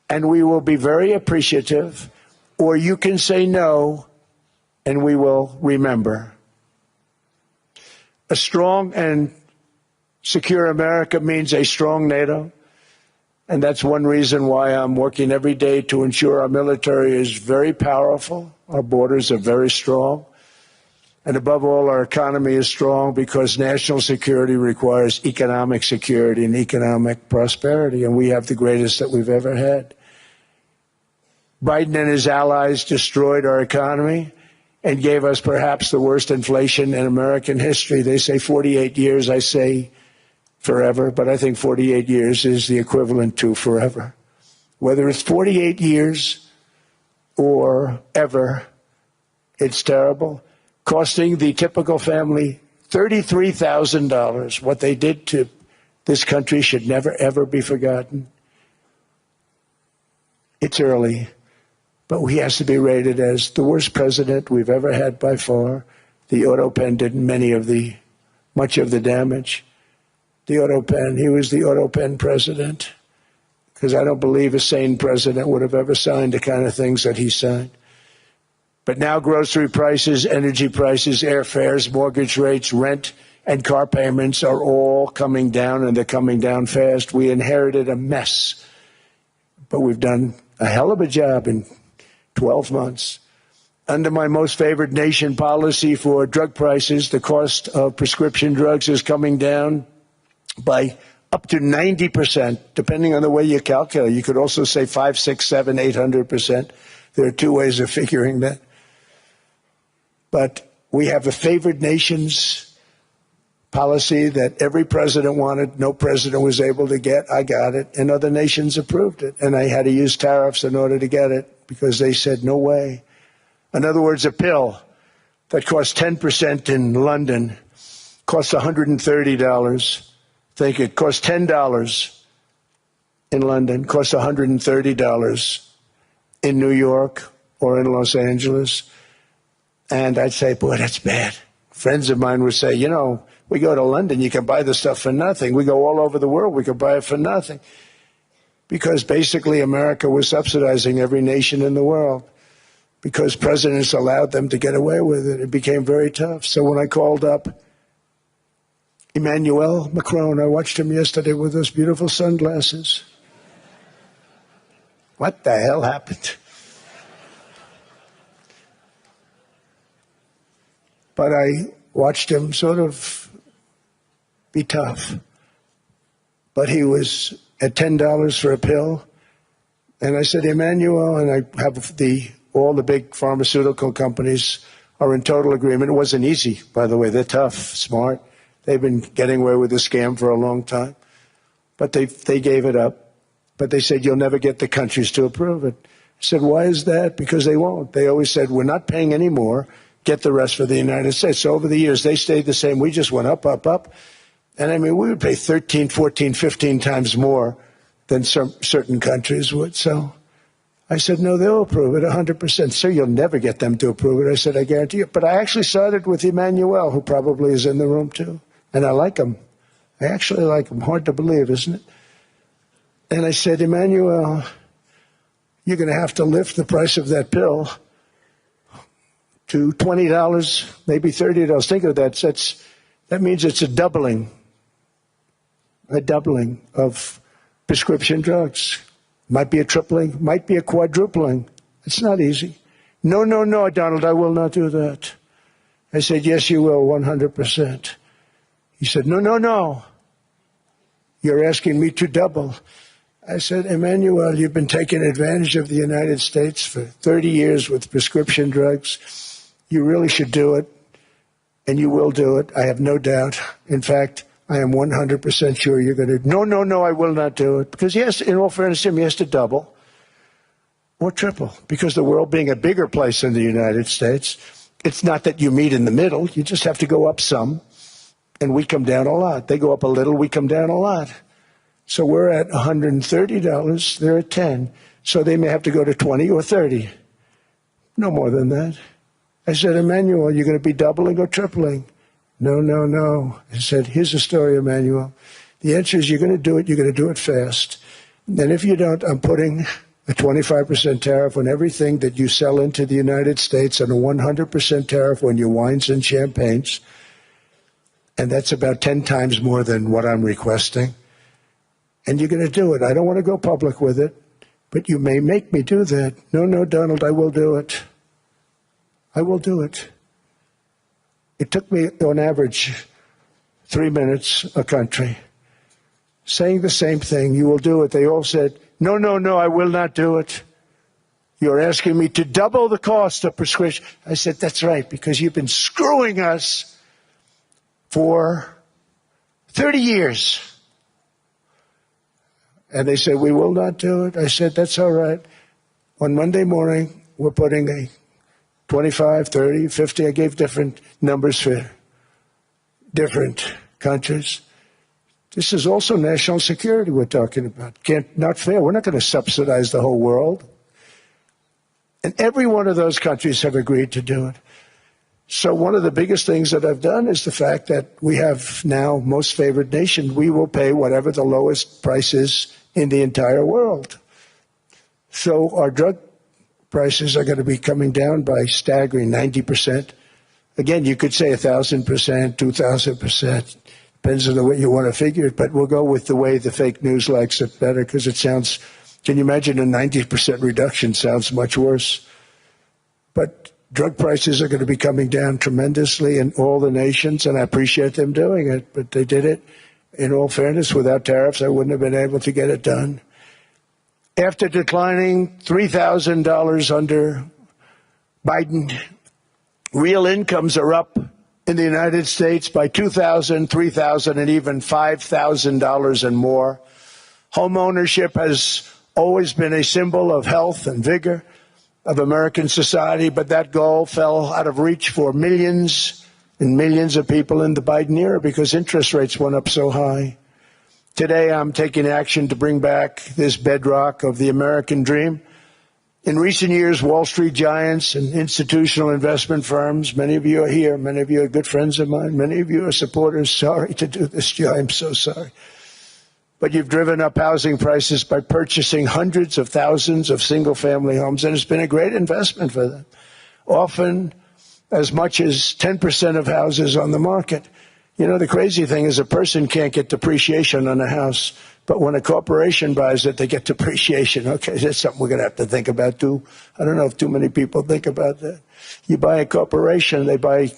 and we will be very appreciative, or you can say no, and we will remember. A strong and secure America means a strong NATO, and that's one reason why I'm working every day to ensure our military is very powerful, our borders are very strong, and above all, our economy is strong because national security requires economic security and economic prosperity, and we have the greatest that we've ever had. Biden and his allies destroyed our economy and gave us perhaps the worst inflation in American history. They say 48 years, I say forever, but I think 48 years is the equivalent to forever. Whether it's 48 years or ever, it's terrible. Costing the typical family $33,000. What they did to this country should never, ever be forgotten. It's early, but he has to be rated as the worst president we've ever had by far. The auto pen did much of the damage. The auto pen, he was the auto pen president, because I don't believe a sane president would have ever signed the kind of things that he signed. But now grocery prices, energy prices, airfares, mortgage rates, rent, and car payments are all coming down, and they're coming down fast. We inherited a mess, but we've done a hell of a job in 12 months. Under my most favored nation policy for drug prices, the cost of prescription drugs is coming down by up to 90%, depending on the way you calculate. You could also say 5, 6, 7, 800%. There are two ways of figuring that. But we have a favored nations policy that every president wanted, no president was able to get. I got it, and other nations approved it. And I had to use tariffs in order to get it because they said, no way. In other words, a pill that costs 10% in London costs $130. Think it costs $10 in London, costs $130 in New York or in Los Angeles. And I'd say, boy, that's bad. Friends of mine would say, you know, we go to London, you can buy the stuff for nothing. We go all over the world, we can buy it for nothing. Because basically America was subsidizing every nation in the world. Because presidents allowed them to get away with it. It became very tough. So when I called up Emmanuel Macron, I watched him yesterday with those beautiful sunglasses. What the hell happened? But I watched him sort of be tough. But he was at $10 for a pill, And I said, Emmanuel, and I have all the big pharmaceutical companies are in total agreement. It wasn't easy, by the way. They're tough, smart. They've been getting away with the scam for a long time. But they gave it up. But they said, you'll never get the countries to approve it. I said, why is that? Because they won't. They always said, we're not paying any more. Get the rest for the United States. So over the years, they stayed the same. We just went up, up, up. And I mean, we would pay 13, 14, 15 times more than certain countries would. So I said, no, they'll approve it 100%. Sir, you'll never get them to approve it. I said, I guarantee you. But I actually started with Emmanuel, who probably is in the room too. And I like him. I actually like him. Hard to believe, isn't it? And I said, Emmanuel, you're going to have to lift the price of that pill to $20, maybe $30. Think of that. That means it's a doubling of prescription drugs. Might be a tripling, might be a quadrupling. It's not easy. No, no, no, Donald, I will not do that. I said, yes, you will, 100%. He said, no, no, no. You're asking me to double. I said, Emmanuel, you've been taking advantage of the United States for 30 years with prescription drugs. You really should do it, and you will do it. I have no doubt. In fact, I am 100% sure you're going to. No, no, no, I will not do it. Because, yes, in all fairness to him, he has to double or triple. Because the world being a bigger place than the United States, it's not that you meet in the middle. You just have to go up some, and we come down a lot. They go up a little, we come down a lot. So we're at $130, they're at 10. So they may have to go to 20 or 30. No more than that. I said, Emmanuel, you're going to be doubling or tripling? No, no, no. I said, here's the story, Emmanuel. The answer is you're going to do it. You're going to do it fast. And if you don't, I'm putting a 25% tariff on everything that you sell into the United States and a 100% tariff on your wines and champagnes. And that's about 10 times more than what I'm requesting. And you're going to do it. I don't want to go public with it, but you may make me do that. No, no, Donald, I will do it. I will do it. It took me, on average, 3 minutes a country, saying the same thing. You will do it. They all said, no, no, no, I will not do it. You're asking me to double the cost of prescription. I said, that's right, because you've been screwing us for 30 years. And they said, we will not do it. I said, that's all right. On Monday morning, we're putting a 25, 30, 50. I gave different numbers for different countries. This is also national security we're talking about. Not fair. We're not going to subsidize the whole world. And every one of those countries have agreed to do it. So one of the biggest things that I've done is the fact that we have now most favored nation. We will pay whatever the lowest price is in the entire world. So our drug prices are going to be coming down by staggering 90%. Again, you could say 1,000%, 2,000%. Depends on the way you want to figure it, but we'll go with the way the fake news likes it better because it sounds, can you imagine a 90% reduction sounds much worse. But drug prices are going to be coming down tremendously in all the nations, and I appreciate them doing it, but they did it. In all fairness, without tariffs, I wouldn't have been able to get it done. After declining $3,000 under Biden, real incomes are up in the United States by $2,000, $3,000, and even $5,000 and more. Home ownership has always been a symbol of health and vigor of American society, but that goal fell out of reach for millions and millions of people in the Biden era because interest rates went up so high. Today, I'm taking action to bring back this bedrock of the American dream. In recent years, Wall Street giants and institutional investment firms, many of you are here, many of you are good friends of mine, many of you are supporters. Sorry to do this, Joe, I'm so sorry. But you've driven up housing prices by purchasing hundreds of thousands of single-family homes, and it's been a great investment for them. Often as much as 10% of houses on the market. You know, the crazy thing is a person can't get depreciation on a house, but when a corporation buys it, they get depreciation. Okay, that's something we're going to have to think about, too. I don't know if too many people think about that. You buy a corporation, they buy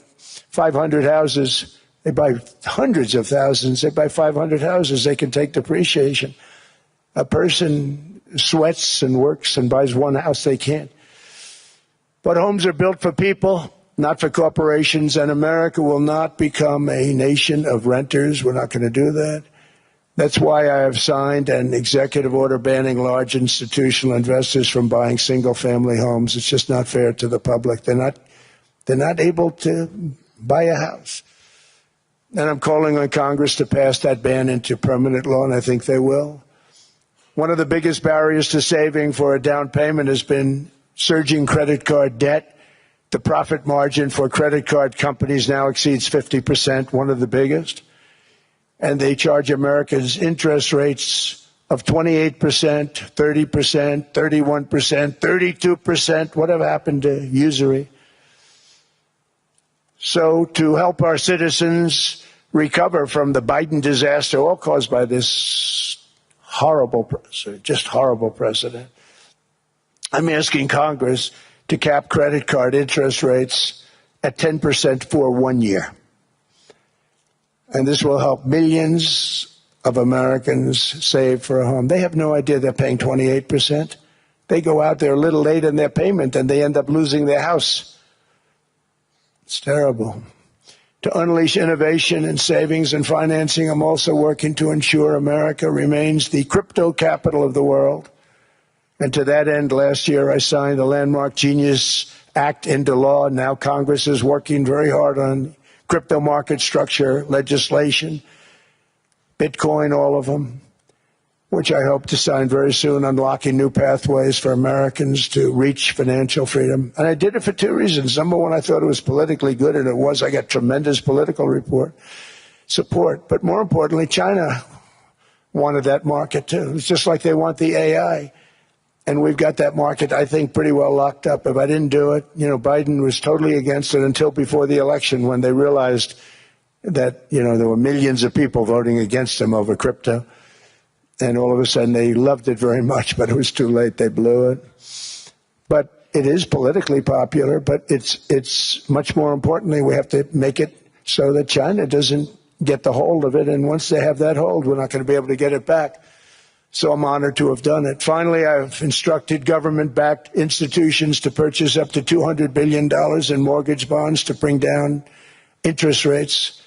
500 houses. They buy hundreds of thousands. They buy 500 houses. They can take depreciation. A person sweats and works and buys one house they can't. But homes are built for people, not for corporations, and America will not become a nation of renters. We're not going to do that. That's why I have signed an executive order banning large institutional investors from buying single-family homes. It's just not fair to the public. They're not able to buy a house. And I'm calling on Congress to pass that ban into permanent law, and I think they will. One of the biggest barriers to saving for a down payment has been surging credit card debt. The profit margin for credit card companies now exceeds 50%, one of the biggest. And they charge Americans interest rates of 28%, 30%, 31%, 32%. Whatever happened to usury? So to help our citizens recover from the Biden disaster, all caused by this horrible president, I'm asking Congress to cap credit card interest rates at 10% for 1 year. And this will help millions of Americans save for a home. They have no idea they're paying 28%. They go out there a little late in their payment and they end up losing their house. It's terrible. To unleash innovation and savings and financing, I'm also working to ensure America remains the crypto capital of the world. And to that end, last year I signed the landmark Genius Act into law. Now Congress is working very hard on crypto market structure legislation, Bitcoin, all of them, which I hope to sign very soon, unlocking new pathways for Americans to reach financial freedom. And I did it for two reasons. Number one, I thought it was politically good, and it was. I got tremendous political support. But more importantly, China wanted that market too. It's just like they want the AI. And we've got that market, I think, pretty well locked up. If I didn't do it, Biden was totally against it until before the election when they realized that, there were millions of people voting against him over crypto. And all of a sudden they loved it very much, but it was too late. They blew it. But it is politically popular, but it's much more importantly, we have to make it so that China doesn't get the hold of it. And once they have that hold, we're not going to be able to get it back. So I'm honored to have done it. Finally, I've instructed government-backed institutions to purchase up to $200 billion in mortgage bonds to bring down interest rates.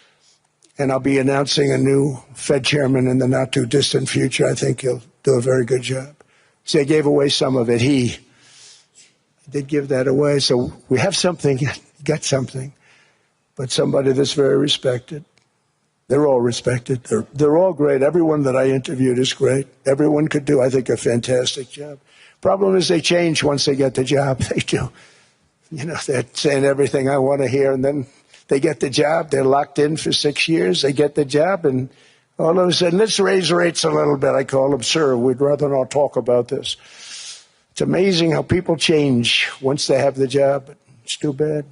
And I'll be announcing a new Fed chairman in the not-too-distant future. I think he'll do a very good job. See, I gave away some of it. He did give that away. So we have something, got something, but somebody that's very respected. They're all respected. They're all great. Everyone that I interviewed is great. Everyone could do, I think, a fantastic job. Problem is they change once they get the job. They do. They're saying everything I want to hear, and then they get the job. They're locked in for 6 years. They get the job, and all of a sudden, let's raise rates a little bit. I call them, sir, we'd rather not talk about this. It's amazing how people change once they have the job. But it's too bad.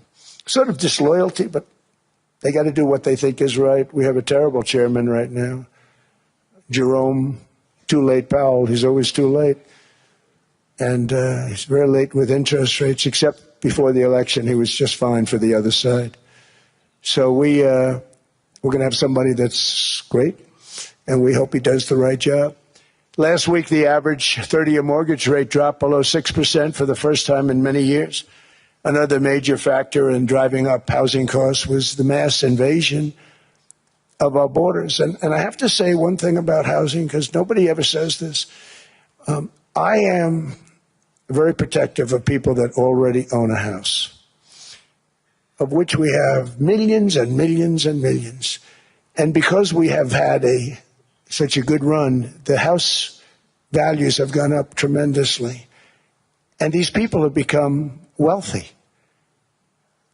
Sort of disloyalty, but they got to do what they think is right. We have a terrible chairman right now, Jerome Too Late Powell. He's always too late. And he's very late with interest rates, except before the election. He was just fine for the other side. So we're going to have somebody that's great, and we hope he does the right job. Last week, the average 30-year mortgage rate dropped below 6% for the first time in many years. Another major factor in driving up housing costs was the mass invasion of our borders. And I have to say one thing about housing, because nobody ever says this. I am very protective of people that already own a house, of which we have millions and millions and millions. And because we have had such a good run, the house values have gone up tremendously. And these people have become wealthy.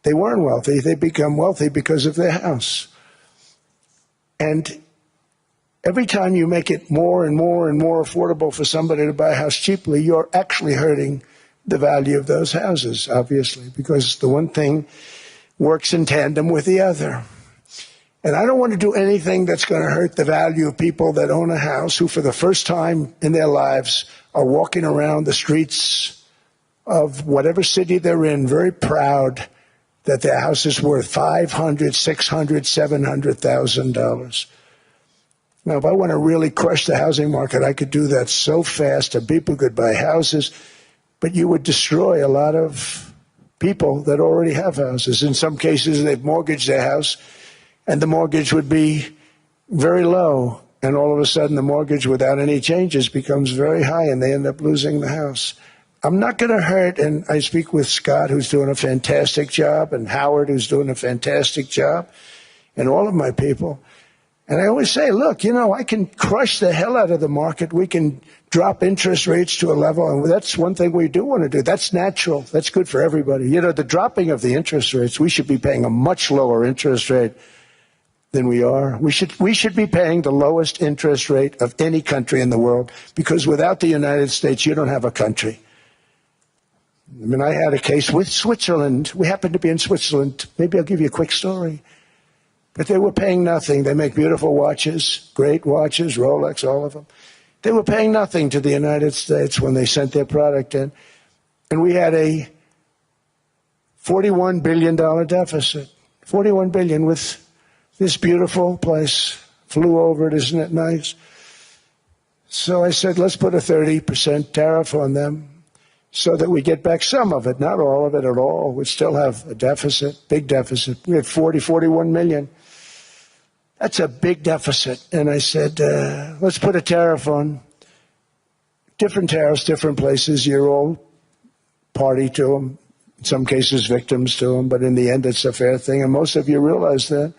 They weren't wealthy. They become wealthy because of their house. And every time you make it more and more and more affordable for somebody to buy a house cheaply, you're actually hurting the value of those houses, obviously, because the one thing works in tandem with the other. And I don't want to do anything that's going to hurt the value of people that own a house who, for the first time in their lives, are walking around the streets of whatever city they're in, very proud that their house is worth $500,000, $600,000, $700,000. Now, if I want to really crush the housing market, I could do that so fast and people could buy houses, but you would destroy a lot of people that already have houses. In some cases, they've mortgaged their house, and the mortgage would be very low. And all of a sudden, the mortgage without any changes becomes very high, and they end up losing the house. I'm not going to hurt, and I speak with Scott, who's doing a fantastic job, and Howard, who's doing a fantastic job, and all of my people. And I always say, look, you know, I can crush the hell out of the market. We can drop interest rates to a level, and that's one thing we do want to do. That's natural. That's good for everybody. You know, the dropping of the interest rates, we should be paying a much lower interest rate than we are. We should be paying the lowest interest rate of any country in the world, because without the United States, you don't have a country. I mean, I had a case with Switzerland. We happened to be in Switzerland. Maybe I'll give you a quick story. But they were paying nothing. They make beautiful watches, great watches, Rolex, all of them. They were paying nothing to the United States when they sent their product in. And we had a $41 billion deficit. $41 billion with this beautiful place. Flew over it, isn't it nice? So I said, let's put a 30% tariff on them so that we get back some of it, not all of it at all. We still have a deficit, big deficit. We had 41 million. That's a big deficit. And I said, let's put a tariff on. Different tariffs, different places. You're all party to them. In some cases, victims to them. But in the end, it's a fair thing. And most of you realize that.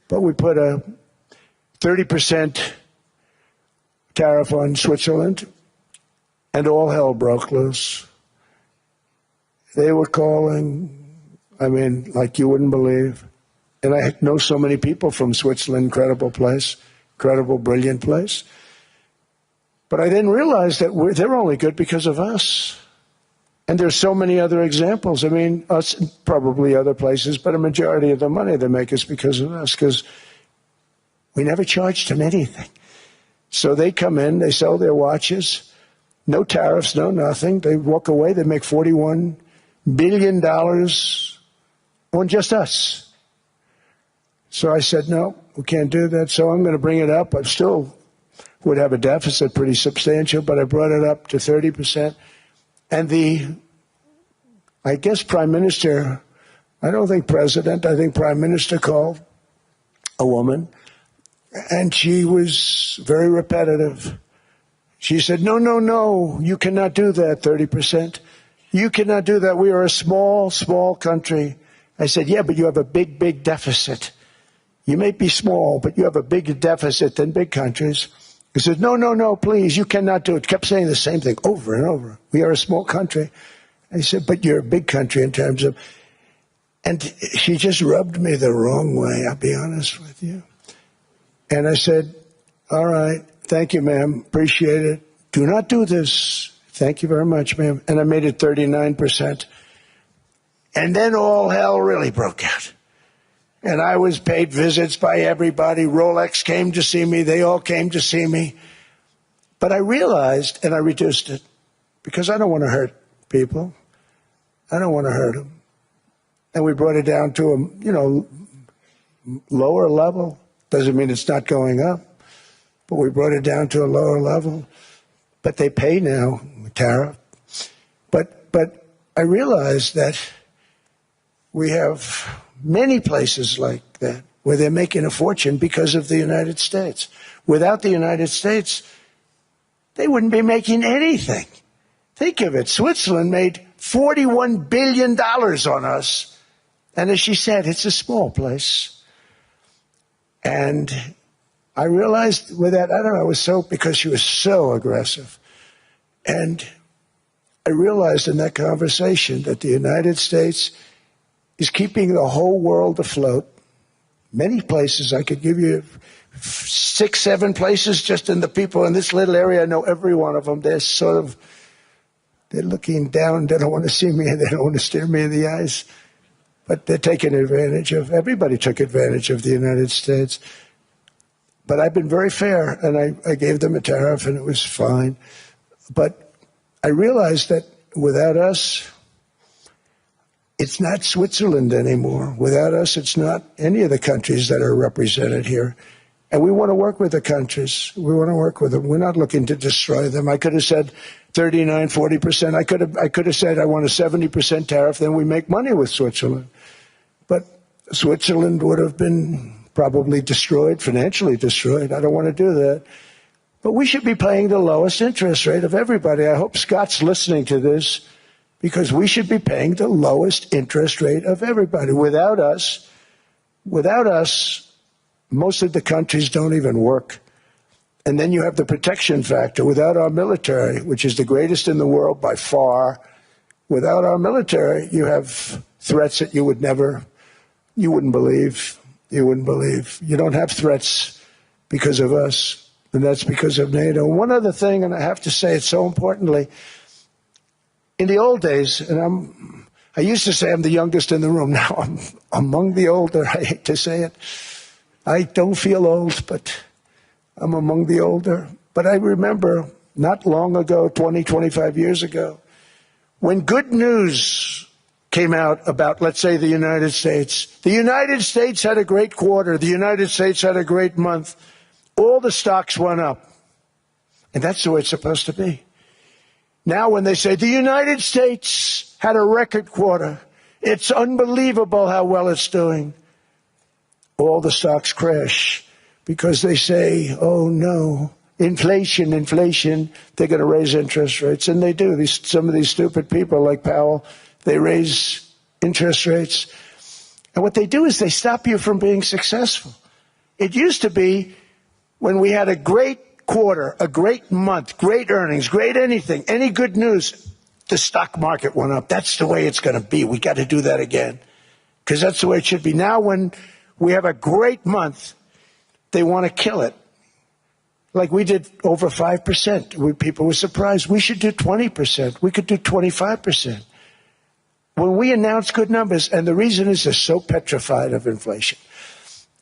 But we put a 30% tariff on Switzerland, and all hell broke loose. They were calling, I mean, like you wouldn't believe. And I know so many people from Switzerland, incredible place, incredible, brilliant place. But I didn't realize that they're only good because of us. And there's so many other examples. I mean, us, probably other places, but a majority of the money they make is because of us, because we never charged them anything. So they come in, they sell their watches, no tariffs, no nothing. They walk away, they make $41 billion on just us. So I said, no, we can't do that. So I'm going to bring it up. I still would have a deficit pretty substantial, but I brought it up to 30%. And I guess Prime Minister, I don't think President, I think Prime Minister called a woman, and she was very repetitive. She said, no, no, no, you cannot do that, 30%. You cannot do that. We are a small, small country. I said, yeah, but you have a big, big deficit. You may be small, but you have a bigger deficit than big countries. He said, no, no, no, please, you cannot do it. Kept saying the same thing over and over. We are a small country. I said, but you're a big country in terms of... And she just rubbed me the wrong way, I'll be honest with you. And I said, all right, thank you, ma'am, appreciate it. Do not do this. Thank you very much, ma'am. And I made it 39%. And then all hell really broke out. And I was paid visits by everybody. Rolex came to see me. They all came to see me. But I realized, and I reduced it, because I don't want to hurt people. I don't want to hurt them. And we brought it down to a, lower level. Doesn't mean it's not going up. But we brought it down to a lower level. But they pay now, tariff. But I realized that we have many places like that where they're making a fortune because of the United States. Without the United States, they wouldn't be making anything. Think of it. Switzerland made $41 billion on us. And as she said, it's a small place. And I realized with that, I don't know, it was so, because she was so aggressive. And I realized in that conversation that the United States is keeping the whole world afloat. Many places, I could give you 6, 7 places just in the people in this little area. I know every one of them. They're looking down. They don't want to see me, and they don't want to stare me in the eyes. But they're taking advantage of, everybody took advantage of the United States. But I've been very fair, and I gave them a tariff, and it was fine. But I realized that without us, it's not Switzerland anymore. Without us, it's not any of the countries that are represented here. And we want to work with the countries. We want to work with them. We're not looking to destroy them. I could have said 39, 40%. I could have said I want a 70% tariff, then we make money with Switzerland. But Switzerland would have been probably destroyed, financially destroyed. I don't want to do that. But we should be paying the lowest interest rate of everybody. I hope Scott's listening to this, because we should be paying the lowest interest rate of everybody. Without us, most of the countries don't even work. And then you have the protection factor. Without our military, which is the greatest in the world by far, without our military, you have threats that you wouldn't believe. You don't have threats because of us, and that's because of NATO. One other thing, and I have to say it so importantly, in the old days, and I used to say I'm the youngest in the room. Now I'm among the older. I hate to say it. I don't feel old, but I'm among the older. But I remember not long ago, 20, 25 years ago, when good news came out about, let's say, the United States. The United States had a great quarter. The United States had a great month. All the stocks went up. And that's the way it's supposed to be. Now when they say the United States had a record quarter, it's unbelievable how well it's doing, all the stocks crash because they say, oh no, inflation, they're going to raise interest rates. And they do. Some of these stupid people like Powell, they raise interest rates. And what they do is they stop you from being successful. It used to be when we had a great quarter, a great month, great earnings, great anything, any good news, the stock market went up. That's the way it's going to be. We got to do that again because that's the way it should be. Now when we have a great month, they want to kill it. Like we did over 5%. People were surprised. We should do 20%. We could do 25%. When we announce good numbers, and the reason is they're so petrified of inflation.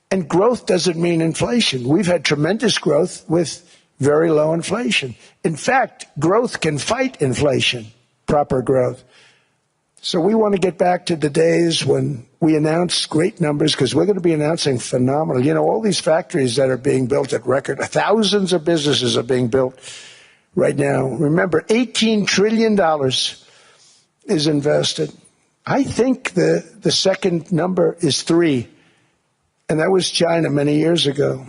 And growth doesn't mean inflation. We've had tremendous growth with very low inflation. In fact, growth can fight inflation, proper growth. So we want to get back to the days when we announce great numbers, because we're going to be announcing phenomenal. You know, all these factories that are being built at record, thousands of businesses are being built right now. Remember, $18 trillion is invested. I think the second number is 3, and that was China many years ago.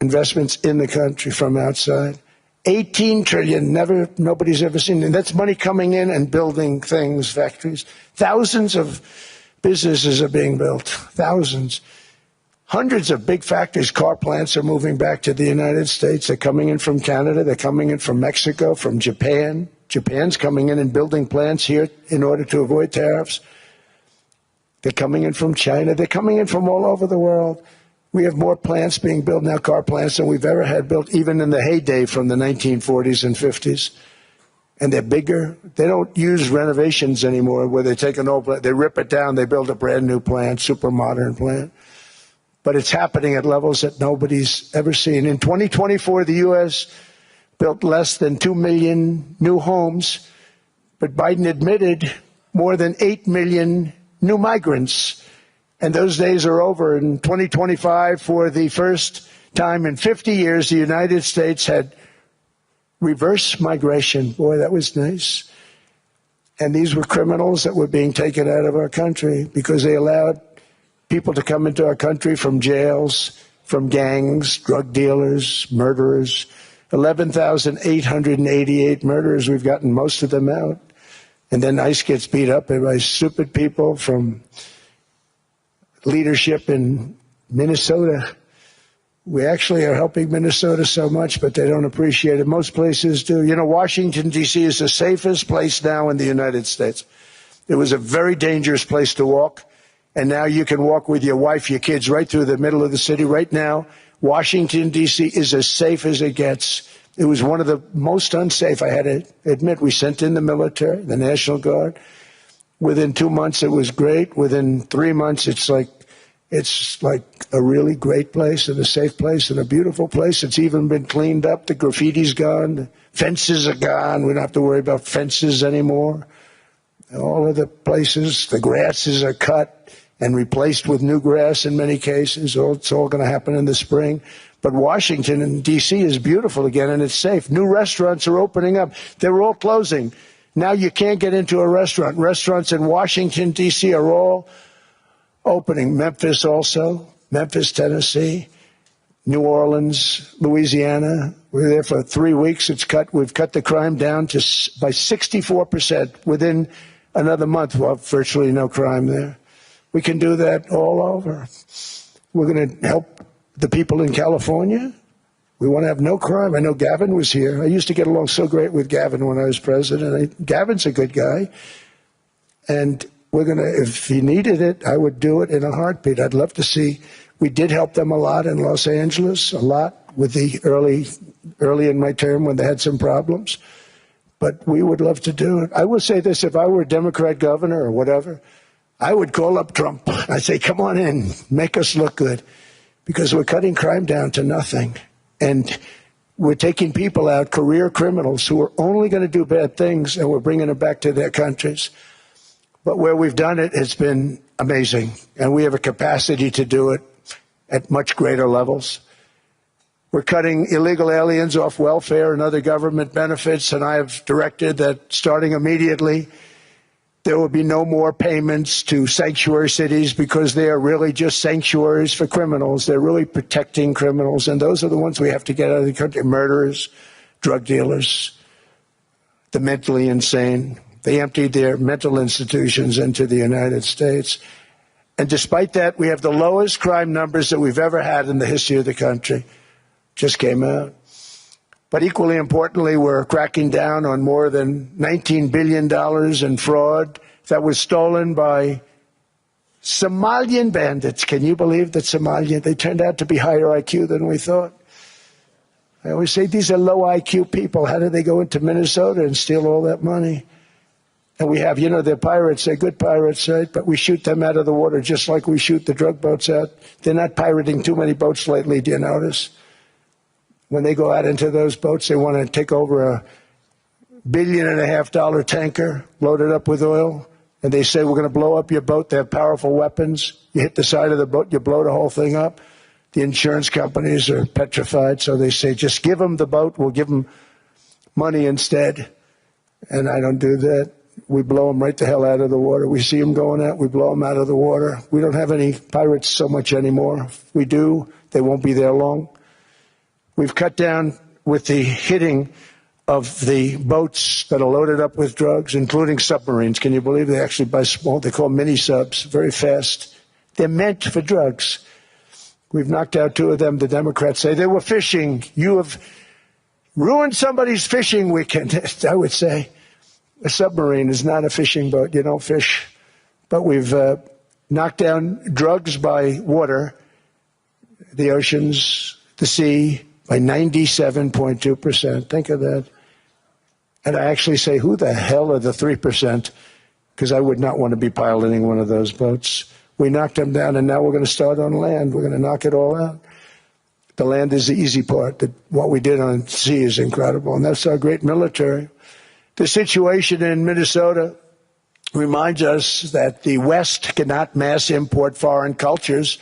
Investments in the country from outside. 18 trillion, nobody's ever seen. And that's money coming in and building things, factories. Thousands of businesses are being built. Thousands. Hundreds of big factories, car plants are moving back to the United States. They're coming in from Canada. They're coming in from Mexico, from Japan. Japan's coming in and building plants here in order to avoid tariffs. They're coming in from China. They're coming in from all over the world. We have more plants being built now, car plants, than we've ever had built, even in the heyday from the 1940s and 50s. And they're bigger. They don't use renovations anymore where they take an old plant, they rip it down, they build a brand new plant, super modern plant. But it's happening at levels that nobody's ever seen. In 2024, the U.S. built less than 2 million new homes, but Biden admitted more than 8 million new migrants. And those days are over. In 2025, for the first time in 50 years, the United States had reverse migration. Boy, that was nice. And these were criminals that were being taken out of our country because they allowed people to come into our country from jails, from gangs, drug dealers, murderers. 11,888 murderers. We've gotten most of them out. And then ICE gets beat up by stupid people from leadership in Minnesota. We actually are helping Minnesota so much, but they don't appreciate it. Most places do. You know, Washington, D.C. is the safest place now in the United States. It was a very dangerous place to walk, and now you can walk with your wife, your kids, right through the middle of the city. Right now, Washington, D.C. is as safe as it gets. It was one of the most unsafe, I had to admit. We sent in the military, the National Guard. Within 2 months, it was great. Within 3 months, it's like a really great place and a safe place and a beautiful place. It's even been cleaned up. The graffiti's gone. The fences are gone. We don't have to worry about fences anymore. All of the places, the grasses are cut. and replaced with new grass in many cases. It's all going to happen in the spring. But Washington and D.C. is beautiful again, and it's safe. New restaurants are opening up. They were all closing. Now you can't get into a restaurant. Restaurants in Washington, D.C. are all opening. Memphis also, Memphis, Tennessee, New Orleans, Louisiana. We're there for 3 weeks. We've cut the crime down by 64% within another month. We'll have virtually no crime there. We can do that all over. We're going to help the people in California. We want to have no crime. I know Gavin was here. I used to get along so great with Gavin when I was president. Gavin's a good guy. And we're going to, if he needed it, I would do it in a heartbeat. I'd love to see. We did help them a lot in Los Angeles, a lot with the early in my term when they had some problems. But we would love to do it. I will say this, if I were a Democrat governor or whatever, I would call up Trump. I'd say, come on in, make us look good. Because we're cutting crime down to nothing. And we're taking people out, career criminals, who are only going to do bad things, and we're bringing them back to their countries. But where we've done it, it's been amazing. And we have a capacity to do it at much greater levels. We're cutting illegal aliens off welfare and other government benefits, and I have directed that starting immediately, there will be no more payments to sanctuary cities because they are really just sanctuaries for criminals. They're really protecting criminals, and those are the ones we have to get out of the country. Murderers, drug dealers, the mentally insane. They emptied their mental institutions into the United States. And despite that, we have the lowest crime numbers that we've ever had in the history of the country. Just came out. But equally importantly, we're cracking down on more than $19 billion in fraud that was stolen by Somalian bandits. Can you believe that they turned out to be higher IQ than we thought? I always say these are low IQ people. How do they go into Minnesota and steal all that money? And we have, they're pirates. They're good pirates, right? But we shoot them out of the water just like we shoot the drug boats out. They're not pirating too many boats lately, do you notice? When they go out into those boats, they want to take over $1.5 billion tanker loaded up with oil, and they say, we're going to blow up your boat. They have powerful weapons. You hit the side of the boat, you blow the whole thing up. The insurance companies are petrified, so they say, just give them the boat. We'll give them money instead. And I don't do that. We blow them right the hell out of the water. We see them going out, we blow them out of the water. We don't have any pirates so much anymore. If we do, they won't be there long. We've cut down with the hitting of the boats that are loaded up with drugs, including submarines. Can you believe they actually buy small, they call mini subs, very fast. They're meant for drugs. We've knocked out 2 of them. The Democrats say they were fishing. You have ruined somebody's fishing weekend, I would say. A submarine is not a fishing boat. You don't fish. But we've knocked down drugs by water, the oceans, the sea, by 97.2%. Think of that. And I actually say, who the hell are the 3%? Because I would not want to be piloting one of those boats. We knocked them down, and now we're going to start on land. We're going to knock it all out. The land is the easy part. What we did on sea is incredible, and that's our great military. The situation in Minnesota reminds us that the West cannot mass import foreign cultures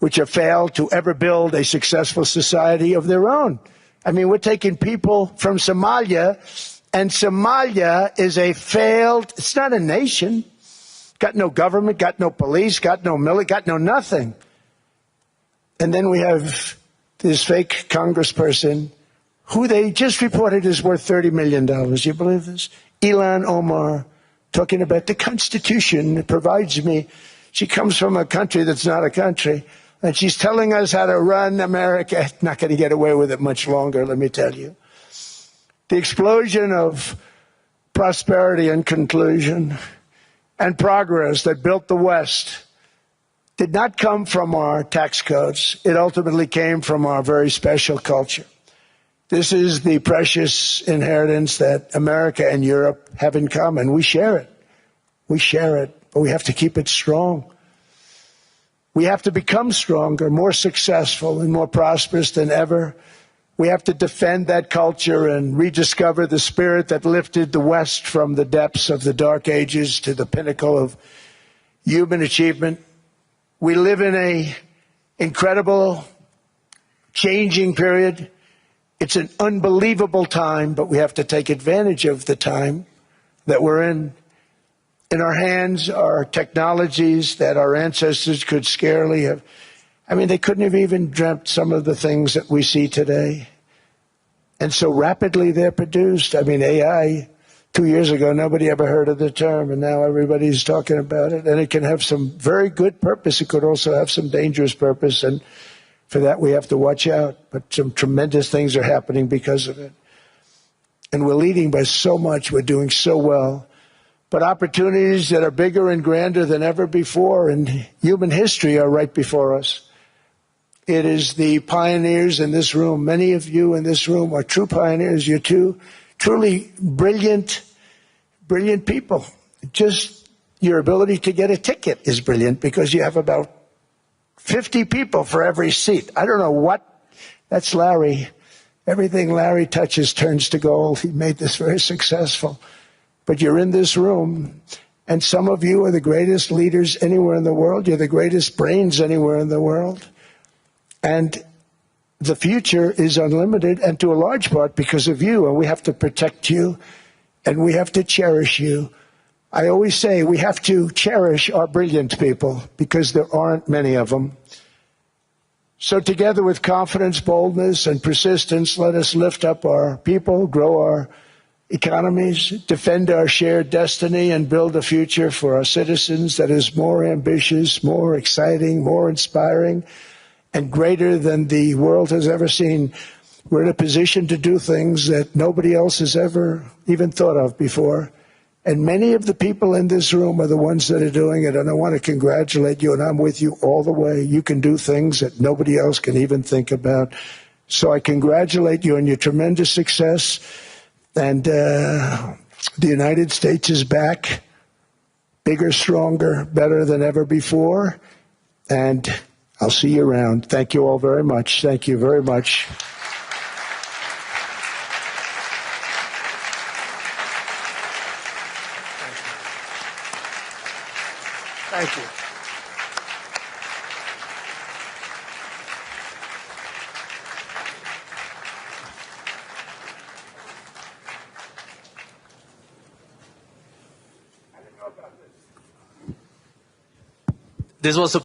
which have failed to ever build a successful society of their own. I mean, we're taking people from Somalia, and Somalia is a failed, it's not a nation, got no government, got no police, got no military, got no nothing. And then we have this fake congressperson who they just reported is worth $30 million. You believe this? Ilhan Omar, talking about the Constitution that provides me. She comes from a country that's not a country. And she's telling us how to run America. Not going to get away with it much longer, let me tell you. The explosion of prosperity and conclusion and progress that built the West did not come from our tax codes. It ultimately came from our very special culture. This is the precious inheritance that America and Europe have in common. We share it. We share it, but we have to keep it strong. We have to become stronger, more successful, and more prosperous than ever. We have to defend that culture and rediscover the spirit that lifted the West from the depths of the Dark Ages to the pinnacle of human achievement. We live in an incredible, changing period. It's an unbelievable time, but we have to take advantage of the time that we're in. In our hands are technologies that our ancestors could scarcely have. I mean, they couldn't have even dreamt some of the things that we see today. And so rapidly they're produced. I mean, AI, 2 years ago, nobody ever heard of the term, and now everybody's talking about it. And it can have some very good purpose. It could also have some dangerous purpose, and for that we have to watch out. But some tremendous things are happening because of it. And we're leading by so much. We're doing so well. But opportunities that are bigger and grander than ever before in human history are right before us. It is the pioneers in this room. Many of you in this room are true pioneers. You're truly brilliant people. Just your ability to get a ticket is brilliant because you have about 50 people for every seat. I don't know what. That's Larry. Everything Larry touches turns to gold. He made this very successful. But you're in this room, and some of you are the greatest leaders anywhere in the world. You're the greatest brains anywhere in the world. And the future is unlimited, and to a large part because of you, and we have to protect you, and we have to cherish you. I always say we have to cherish our brilliant people because there aren't many of them. So together with confidence, boldness, and persistence, let us lift up our people, grow our economies, defend our shared destiny, and build a future for our citizens that is more ambitious, more exciting, more inspiring, and greater than the world has ever seen. We're in a position to do things that nobody else has ever even thought of before. And many of the people in this room are the ones that are doing it. And I want to congratulate you, and I'm with you all the way. You can do things that nobody else can even think about. So I congratulate you on your tremendous success. And the United States is back, bigger, stronger, better than ever before. And I'll see you around. Thank you all very much. Thank you very much. Thank you. This was a